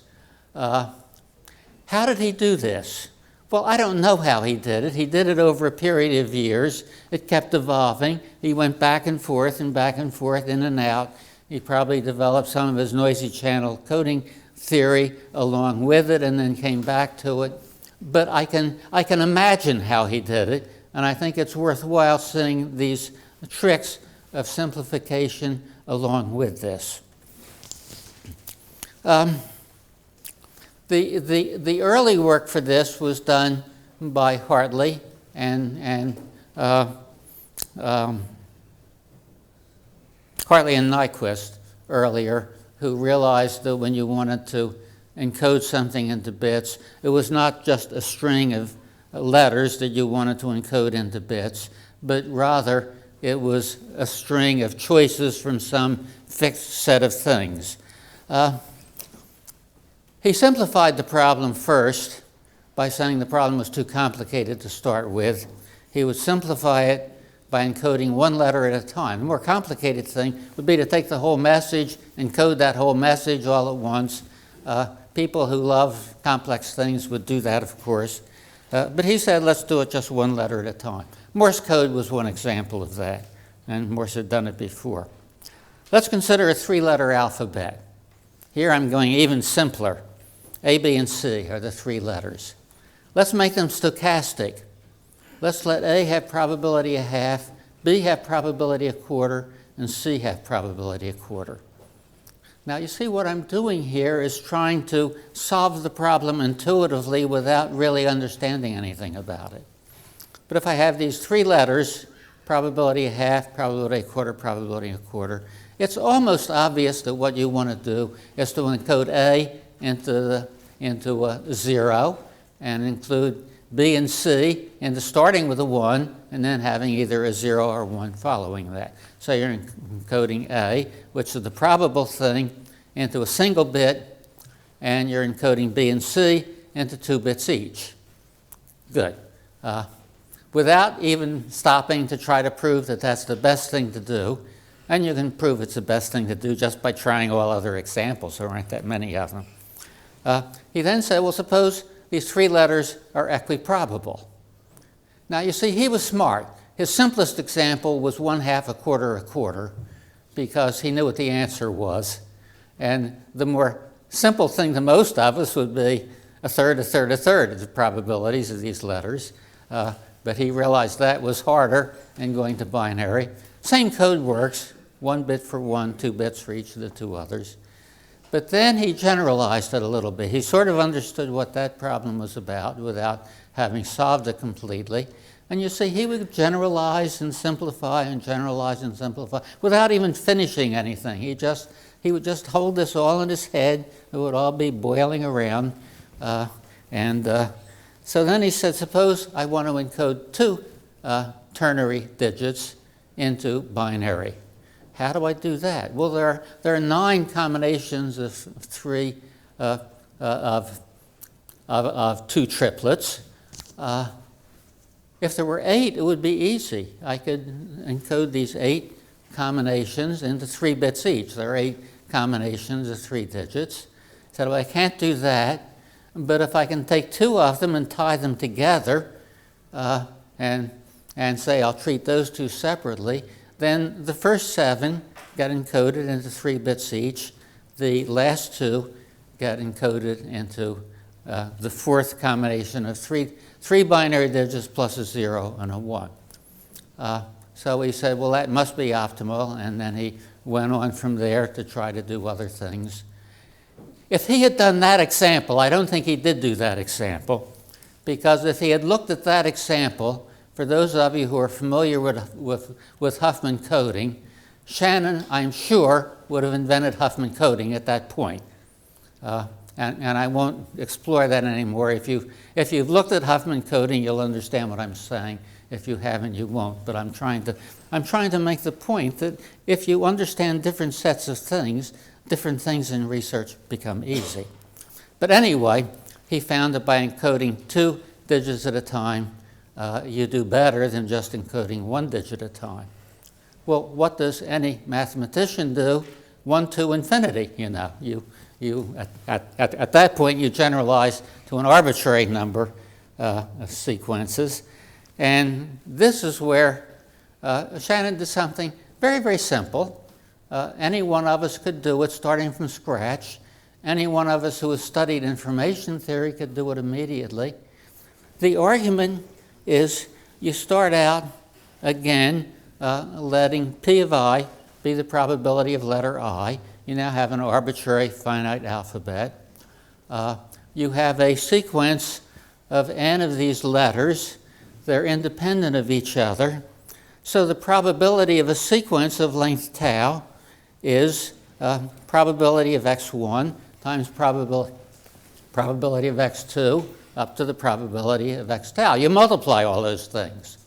How did he do this? Well, I don't know how he did it. He did it over a period of years. It kept evolving. He went back and forth, in and out. He probably developed some of his noisy channel coding theory along with it and then came back to it. But I can imagine how he did it, and I think it's worthwhile seeing these tricks of simplification along with this. The early work for this was done by Hartley and Nyquist earlier, who realized that when you wanted to encode something into bits, it was not just a string of letters that you wanted to encode into bits, but rather it was a string of choices from some fixed set of things. He simplified the problem first by saying the problem was too complicated to start with. He would simplify it by encoding one letter at a time. The more complicated thing would be to take the whole message, encode that whole message all at once. People who love complex things would do that, of course. But he said, let's do it just one letter at a time. Morse code was one example of that, and Morse had done it before. Let's consider a three-letter alphabet. Here I'm going even simpler. A, B, and C are the three letters. Let's make them stochastic. Let's let A have probability a half, B have probability a quarter, and C have probability a quarter. Now you see what I'm doing here is trying to solve the problem intuitively without really understanding anything about it. But if I have these three letters, probability a half, probability a quarter, it's almost obvious that what you want to do is to encode A into a 0 and include B and C into starting with a 1 and then having either a 0 or 1 following that. So you're encoding A, which is the probable thing, into a single bit, and you're encoding B and C into 2 bits each. Good. Without even stopping to try to prove that that's the best thing to do, and you can prove it's the best thing to do just by trying all other examples. There aren't that many of them. He then said, well, suppose these three letters are equiprobable. Now, you see, he was smart. His simplest example was 1/2, a quarter, because he knew what the answer was. And the more simple thing to most of us would be a third of the probabilities of these letters. But he realized that was harder in going to binary. Same code works, 1 bit for one, 2 bits for each of the two others. But then he generalized it a little bit. He sort of understood what that problem was about without having solved it completely. And you see, he would generalize and simplify and generalize and simplify without even finishing anything. He would just hold this all in his head. It would all be boiling around. So then he said, suppose I want to encode 2 ternary digits into binary. How do I do that? Well, there are 9 combinations of 3 of 2 triplets. If there were 8, it would be easy. I could encode these 8 combinations into 3 bits each. There are 8 combinations of 3 digits. So I can't do that, but if I can take 2 of them and tie them together and say I'll treat those 2 separately, then the first 7 got encoded into 3 bits each. The last 2 got encoded into the 4th combination of 3 binary digits plus a 0 and a 1. So he said, well, that must be optimal, and then he went on from there to try to do other things. If he had done that example, I don't think he did do that example, because if he had looked at that example, for those of you who are familiar with Huffman coding, Shannon, I'm sure, would have invented Huffman coding at that point. and I won't explore that anymore. If you've looked at Huffman coding, you'll understand what I'm saying. If you haven't, you won't. But I'm trying to make the point that if you understand different sets of things, different things in research become easy. But anyway, he found that by encoding 2 digits at a time, you do better than just encoding 1 digit at a time. Well, what does any mathematician do? 1 to infinity, you know. At that point, you generalize to an arbitrary number of sequences. And this is where Shannon did something very, very simple. Any one of us could do it starting from scratch. Any one of us who has studied information theory could do it immediately. The argument is you start out, again, letting P of I be the probability of letter I. You now have an arbitrary finite alphabet. You have a sequence of n of these letters. They're independent of each other. So the probability of a sequence of length tau is probability of x1 times probability of x2 up to the probability of x tau. You multiply all those things.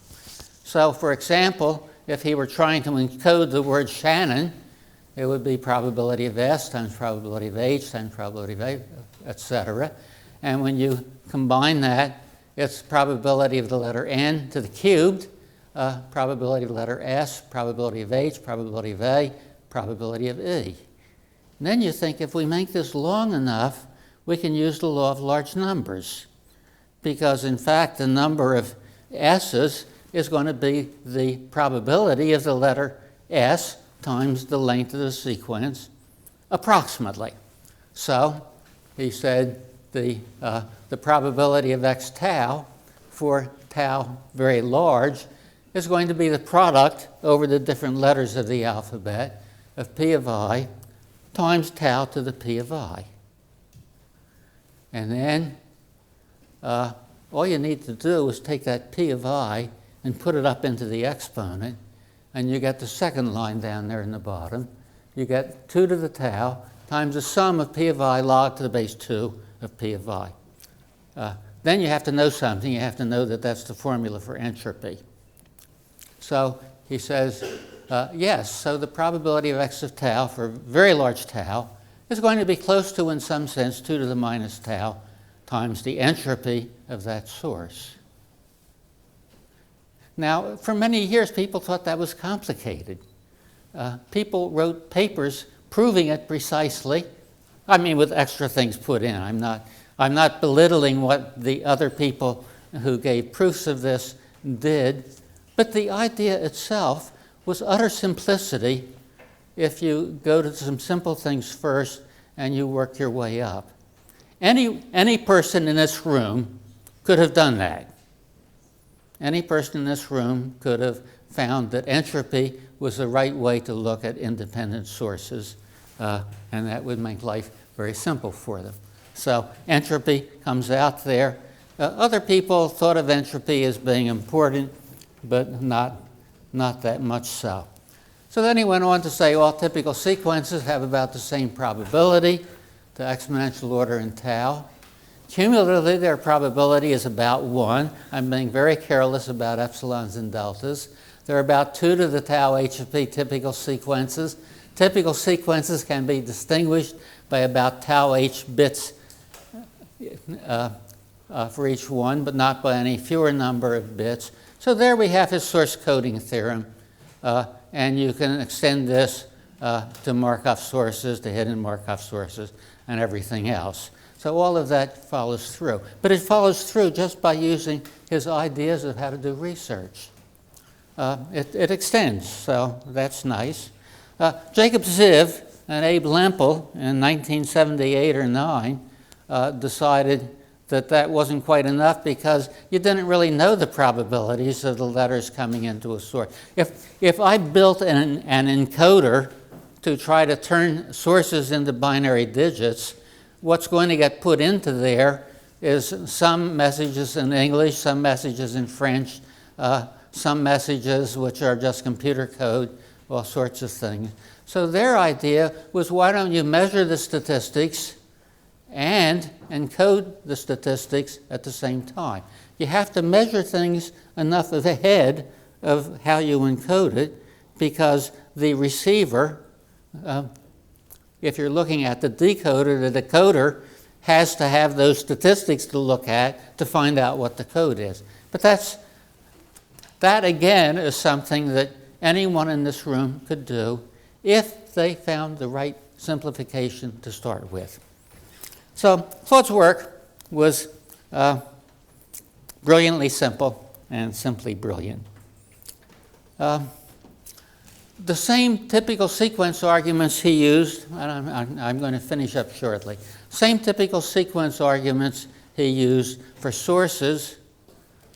So, for example, if he were trying to encode the word Shannon, it would be probability of S times probability of H times probability of A, etc. And when you combine that, it's probability of the letter N to the cubed, probability of the letter S, probability of H, probability of A, probability of E. And then you think if we make this long enough, we can use the law of large numbers. Because in fact, the number of S's is going to be the probability of the letter S times the length of the sequence, approximately. So he said the probability of x tau for tau very large is going to be the product over the different letters of the alphabet of P of I times tau to the P of I. And then all you need to do is take that P of I and put it up into the exponent, and you get the second line down there in the bottom. You get 2 to the tau times the sum of P of I log to the base 2 of P of I. Then you have to know something. You have to know that that's the formula for entropy. So he says, yes, so the probability of x of tau for very large tau is going to be close to, in some sense, 2 to the minus tau times the entropy of that source. Now, for many years, people thought that was complicated. People wrote papers proving it precisely. I mean, with extra things put in. I'm not belittling what the other people who gave proofs of this did, but the idea itself was utter simplicity if you go to some simple things first and you work your way up. Any person in this room could have done that. Any person in this room could have found that entropy was the right way to look at independent sources, and that would make life very simple for them. So entropy comes out there. Other people thought of entropy as being important, but not that much so. So then he went on to say all typical sequences have about the same probability, the exponential order in tau. Cumulatively, their probability is about 1. I'm being very careless about epsilons and deltas. There are about 2 to the tau h of p typical sequences. Typical sequences can be distinguished by about tau h bits for each one, but not by any fewer number of bits. So there we have his source coding theorem, and you can extend this to Markov sources, to hidden Markov sources, and everything else. So all of that follows through. But it follows through just by using his ideas of how to do research. It extends, so that's nice. Jacob Ziv and Abe Lempel in 1978 or 9 decided that wasn't quite enough because you didn't really know the probabilities of the letters coming into a source. If I built an encoder to try to turn sources into binary digits, what's going to get put into there is some messages in English, some messages in French, some messages which are just computer code, all sorts of things. So their idea was, why don't you measure the statistics and encode the statistics at the same time. You have to measure things enough ahead of how you encode it, because the receiver, if you're looking at the decoder, the decoder has to have those statistics to look at to find out what the code is. But that again is something that anyone in this room could do if they found the right simplification to start with. So Claude's work was brilliantly simple and simply brilliant. The same typical sequence arguments he used, and I'm going to finish up shortly, same typical sequence arguments he used for sources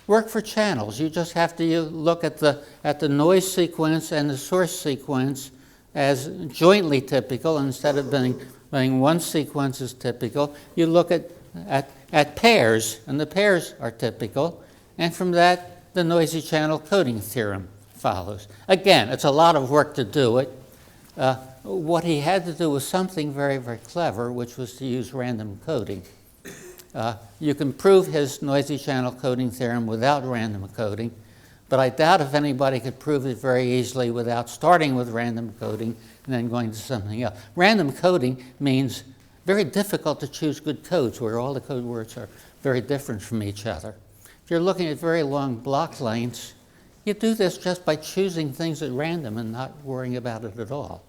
work for channels. You just have to look at the noise sequence and the source sequence as jointly typical. Instead of being one sequence is typical, you look at pairs, and the pairs are typical, and from that the noisy channel coding theorem follows. Again, it's a lot of work to do it. What he had to do was something very, very clever, which was to use random coding. You can prove his noisy channel coding theorem without random coding, but I doubt if anybody could prove it very easily without starting with random coding and then going to something else. Random coding means very difficult to choose good codes where all the code words are very different from each other. If you're looking at very long block lengths, you do this just by choosing things at random and not worrying about it at all.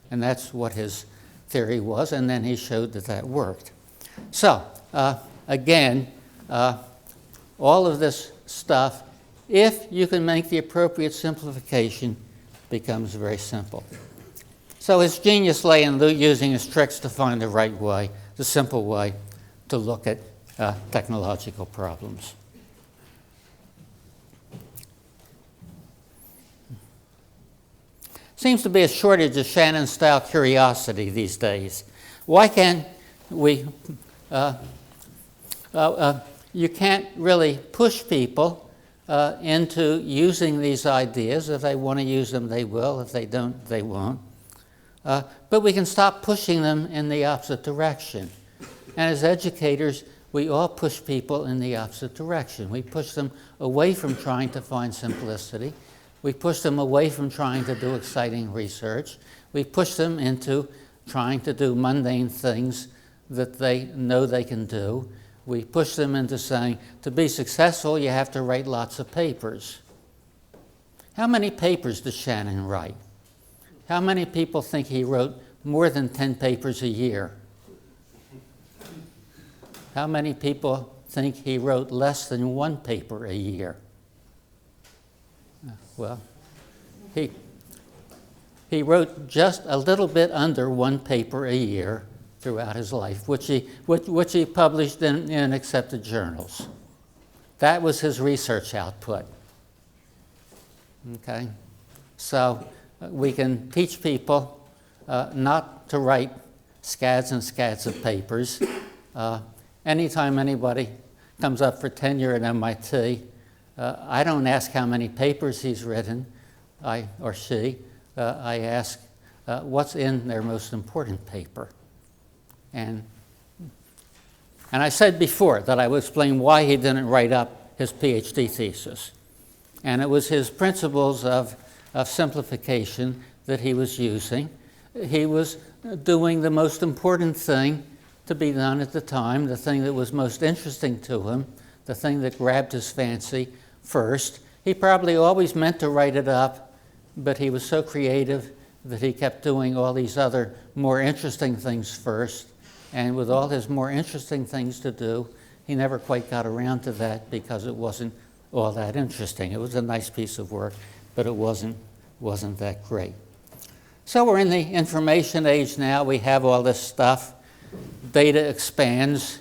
And that's what his theory was, and then he showed that that worked. So, again, all of this stuff, if you can make the appropriate simplification, becomes very simple. So his genius lay in using his tricks to find the right way, the simple way to look at technological problems. Seems to be a shortage of Shannon-style curiosity these days. Why can't we... you can't really push people into using these ideas. If they want to use them, they will. If they don't, they won't. But we can stop pushing them in the opposite direction. And as educators, we all push people in the opposite direction. We push them away from trying to find simplicity. We push them away from trying to do exciting research. We push them into trying to do mundane things that they know they can do. We push them into saying, to be successful, you have to write lots of papers. How many papers does Shannon write? How many people think he wrote more than 10 papers a year? How many people think he wrote less than one paper a year? Well, he wrote just a little bit under one paper a year throughout his life, which he published in accepted journals. That was his research output. Okay? So we can teach people not to write scads and scads of papers. Anytime anybody comes up for tenure at MIT, I don't ask how many papers he's written, or she. I ask what's in their most important paper. And I said before that I would explain why he didn't write up his PhD thesis. And it was his principles of simplification that he was using. He was doing the most important thing to be done at the time, the thing that was most interesting to him, the thing that grabbed his fancy first. He probably always meant to write it up, but he was so creative that he kept doing all these other more interesting things first. And with all his more interesting things to do, he never quite got around to that because it wasn't all that interesting. It was a nice piece of work, but it wasn't that great. So we're in the information age now. We have all this stuff. Data expands.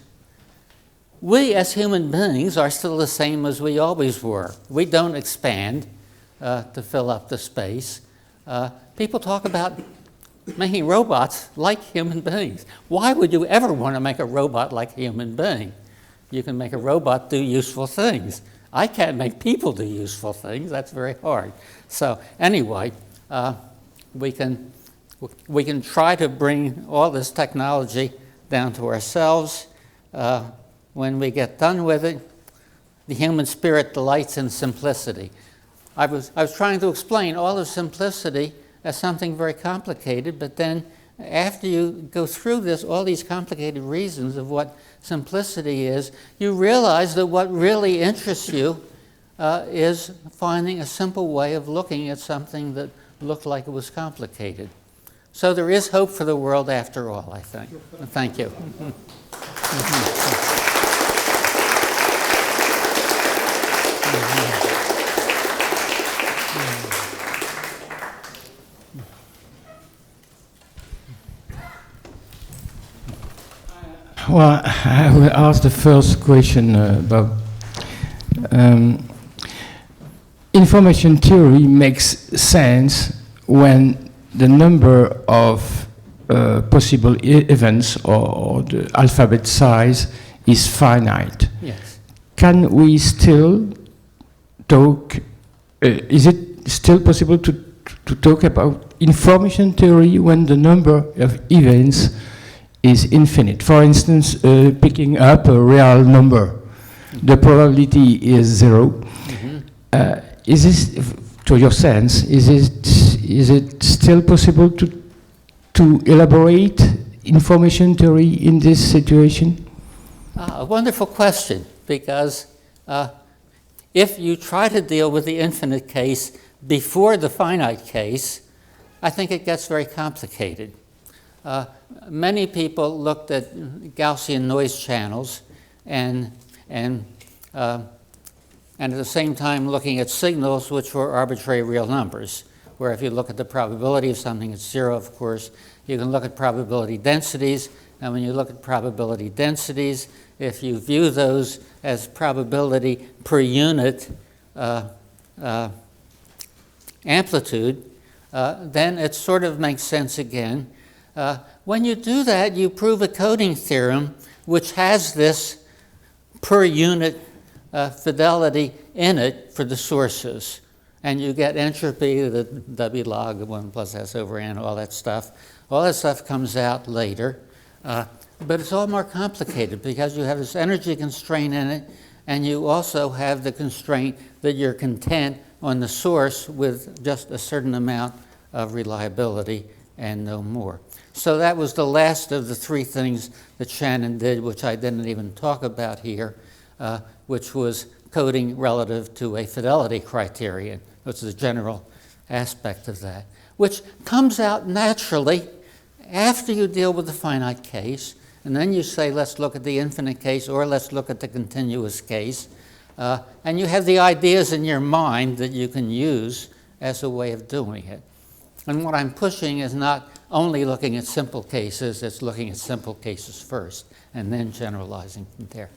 We as human beings are still the same as we always were. We don't expand to fill up the space. People talk about making robots like human beings. Why would you ever want to make a robot like a human being? You can make a robot do useful things. I can't make people do useful things. That's very hard. So anyway, we can try to bring all this technology down to ourselves. When we get done with it, the human spirit delights in simplicity. I was trying to explain all of simplicity as something very complicated, but then after you go through this, all these complicated reasons of what simplicity is, you realize that what really interests you is finding a simple way of looking at something that looked like it was complicated. So there is hope for the world after all, I think. Thank you. Well, I will ask the first question about information theory makes sense when the number of possible events or the alphabet size is finite. Yes. Can we still talk, is it still possible to talk about information theory when the number of events is infinite? For instance, picking up a real number, the probability is 0. Mm-hmm. Is this, to your sense, is it still possible to elaborate information theory in this situation? A wonderful question, because if you try to deal with the infinite case before the finite case, I think it gets very complicated. Many people looked at Gaussian noise channels and at the same time looking at signals which were arbitrary real numbers, where if you look at the probability of something, it's 0, of course. You can look at probability densities, and when you look at probability densities, if you view those as probability per unit amplitude, then it sort of makes sense again. When you do that, you prove a coding theorem which has this per unit fidelity in it for the sources. And you get entropy, the W log of 1 plus S over N, all that stuff. All that stuff comes out later. But it's all more complicated because you have this energy constraint in it, and you also have the constraint that you're content on the source with just a certain amount of reliability and no more. So that was the last of the 3 things that Shannon did, which I didn't even talk about here, which was coding relative to a fidelity criterion, which is a general aspect of that, which comes out naturally after you deal with the finite case, and then you say, let's look at the infinite case, or let's look at the continuous case, and you have the ideas in your mind that you can use as a way of doing it. And what I'm pushing is not only looking at simple cases, it's looking at simple cases first, and then generalizing from there.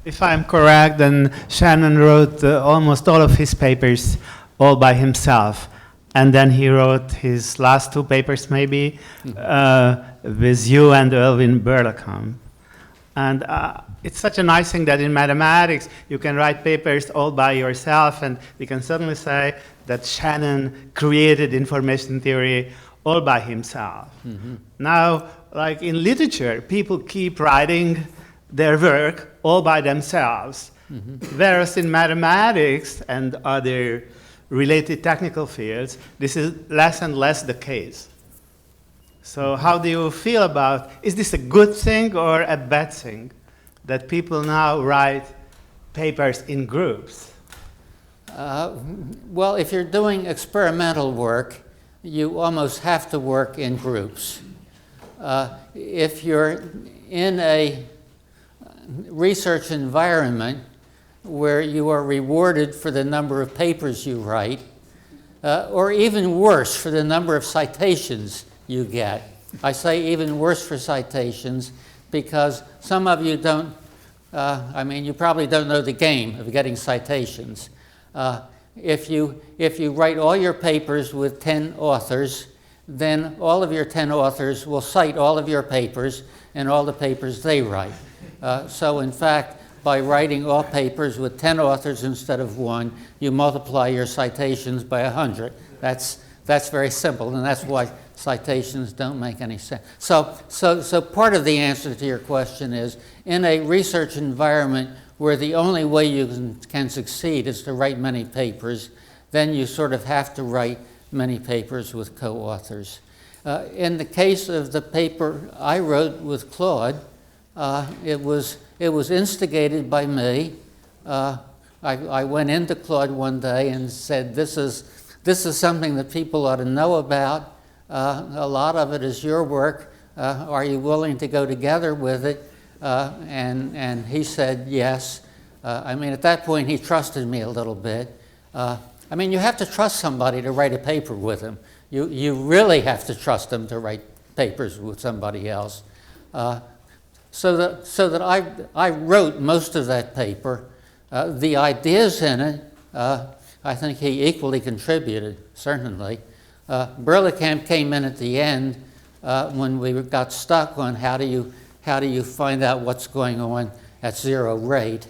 If I'm correct, then Shannon wrote almost all of his papers all by himself. And then he wrote his last 2 papers, maybe, with you and Erwin Berlekamp. And it's such a nice thing that in mathematics, you can write papers all by yourself, and we can certainly say that Shannon created information theory all by himself. Mm-hmm. Now, like in literature, people keep writing their work all by themselves, whereas in mathematics and other related technical fields, this is less and less the case. So how do you feel about, is this a good thing or a bad thing, that people now write papers in groups? Well, if you're doing experimental work, you almost have to work in groups. If you're in a research environment where you are rewarded for the number of papers you write, or even worse, for the number of citations you get. I say even worse for citations because some of you don't, you probably don't know the game of getting citations. If you write all your papers with 10 authors, then all of your 10 authors will cite all of your papers and all the papers they write. So in fact, by writing all papers with 10 authors instead of 1, you multiply your citations by 100. That's very simple, and that's why citations don't make any sense. So part of the answer to your question is, in a research environment where the only way you can succeed is to write many papers, then you sort of have to write many papers with co-authors. In the case of the paper I wrote with Claude, it was instigated by me. I went into Claude one day and said, this is something that people ought to know about. A lot of it is your work. Are you willing to go together with it? And he said yes. I mean, at that point, he trusted me a little bit. I mean, you have to trust somebody to write a paper with him. You really have to trust them to write papers with somebody else. So that I wrote most of that paper. The ideas in it, I think he equally contributed, certainly. Berlekamp came in at the end when we got stuck on how do you find out what's going on at 0 rate,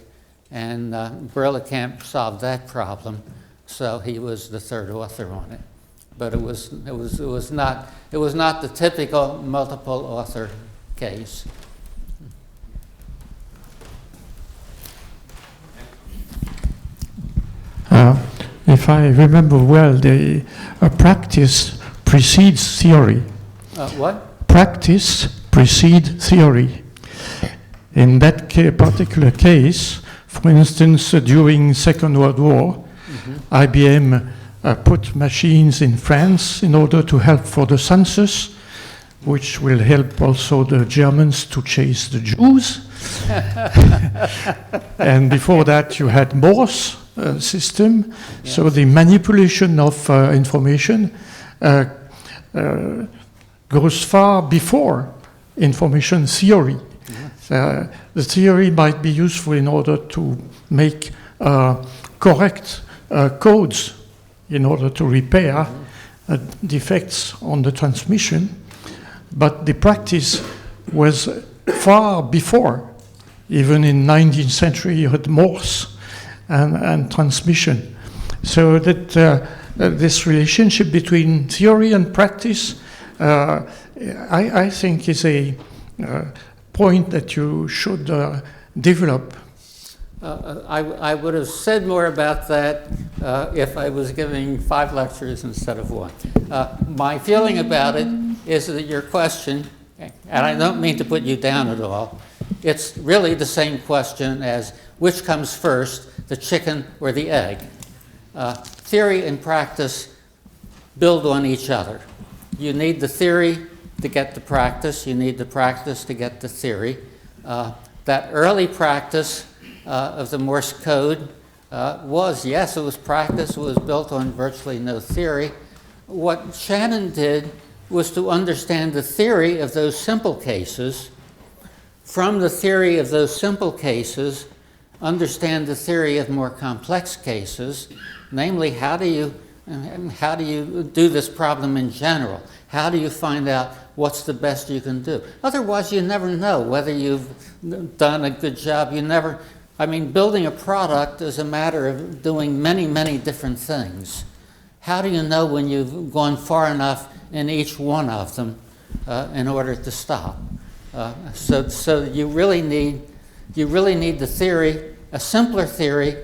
and Berlekamp solved that problem. So he was the third author on it, but it was not the typical multiple author case. If I remember well, practice precedes theory. What? Practice precedes theory. In that particular case, for instance, during Second World War, IBM put machines in France in order to help for the census, which will help also the Germans to chase the Jews. And before that, you had Morse system. Yes. So the manipulation of information goes far before information theory. The theory might be useful in order to make correct codes in order to repair defects on the transmission, but the practice was far before. Even in 19th century, you had Morse and transmission. So that this relationship between theory and practice, I think is a point that you should develop. I would have said more about that if I was giving 5 lectures instead of 1. My feeling about it is that your question, and I don't mean to put you down at all, it's really the same question as which comes first, the chicken or the egg. Theory and practice build on each other. You need the theory to get the practice. You need the practice to get the theory. That early practice of the Morse code was, yes, it was practice. It was built on virtually no theory. What Shannon did was to understand the theory of those simple cases. From the theory of those simple cases, understand the theory of more complex cases, namely how do you do this problem in general? How do you find out what's the best you can do? Otherwise, you never know whether you've done a good job. Building a product is a matter of doing many, many different things. How do you know when you've gone far enough in each one of them in order to stop? So you really need the theory, a simpler theory,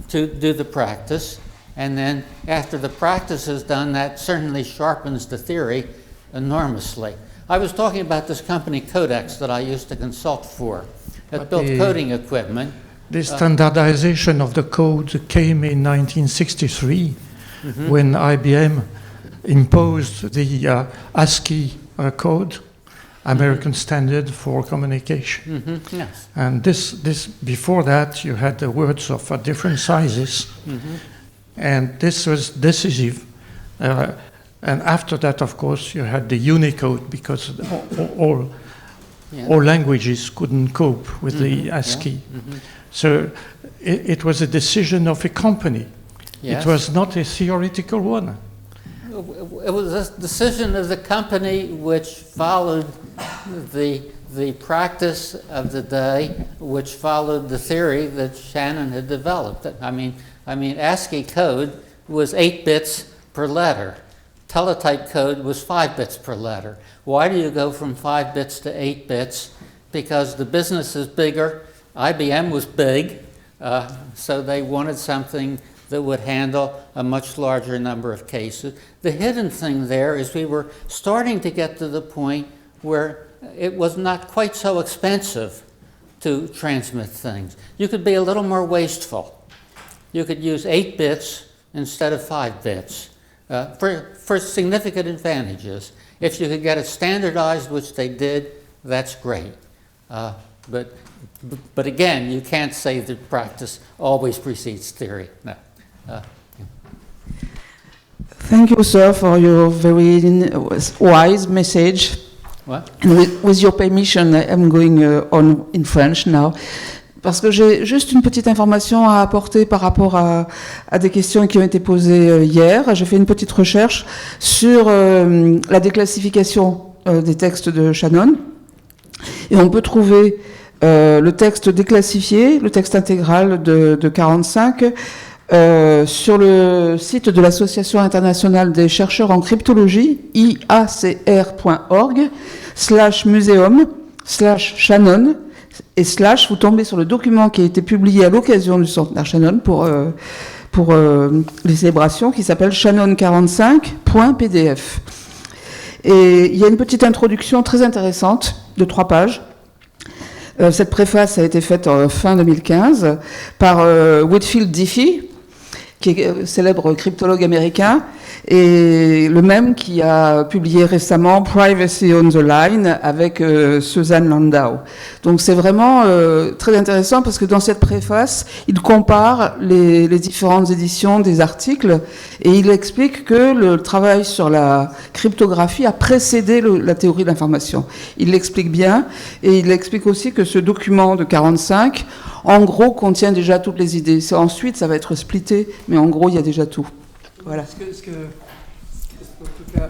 to do the practice. And then after the practice is done, that certainly sharpens the theory enormously. I was talking about this company Codex that I used to consult for that built coding equipment. The standardization of the code came in 1963 when IBM imposed the Ascii code, American Standard for Communication. Yes. And this before that you had the words of different sizes, and this was decisive. And after that, of course, you had the Unicode because all languages couldn't cope with the Ascii. So it was a decision of a company. Yes. It was not a theoretical one. It was a decision of the company which followed the the practice of the day which followed the theory that Shannon had developed. I mean, Ascii code was 8 bits per letter. Teletype code was 5 bits per letter. Why do you go from 5 bits to 8 bits? Because the business is bigger. IBM was big, so they wanted something that would handle a much larger number of cases. The hidden thing there is we were starting to get to the point where it was not quite so expensive to transmit things. You could be a little more wasteful. You could use 8 bits instead of 5 bits for significant advantages. If you could get it standardized, which they did, that's great. But again, you can't say that practice always precedes theory. No. Thank you, sir, for your very wise message. What? And with your permission, I'm going on in French now. Parce que j'ai juste une petite information à apporter par rapport à des questions qui ont été posées hier. J'ai fait une petite recherche sur la déclassification des textes de Shannon. Et on peut trouver le texte déclassifié, le texte intégral de 45, sur le site de l'Association internationale des chercheurs en cryptologie, iacr.org/museum/Shannon, et / vous tombez sur le document qui a été publié à l'occasion du centenaire Shannon pour les célébrations, qui s'appelle Shannon45.pdf. Et il y a une petite introduction très intéressante de 3 pages. Cette préface a été faite en fin 2015 par Whitfield Diffie, qui est célèbre cryptologue américain, et le même qui a publié récemment Privacy on the Line avec Suzanne Landau. Donc c'est vraiment très intéressant parce que dans cette préface, il compare les différentes éditions des articles et il explique que le travail sur la cryptographie a précédé la théorie de l'information. Il l'explique bien et il explique aussi que ce document de 45, en gros, contient déjà toutes les idées. Ensuite, ça va être splitté, mais en gros, il y a déjà tout. Voilà. En tout cas,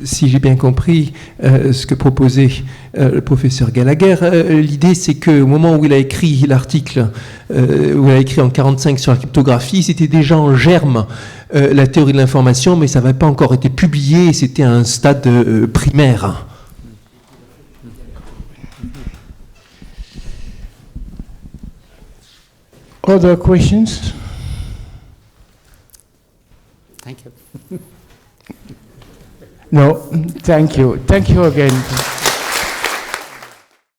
si j'ai bien compris ce que proposait le professeur Gallager, l'idée c'est qu'au moment où il a écrit l'article, où il a écrit en 45 sur la cryptographie, c'était déjà en germe la théorie de l'information, mais ça n'avait pas encore été publié, c'était à un stade primaire. Other questions? Thank you. No, thank you. Thank you again.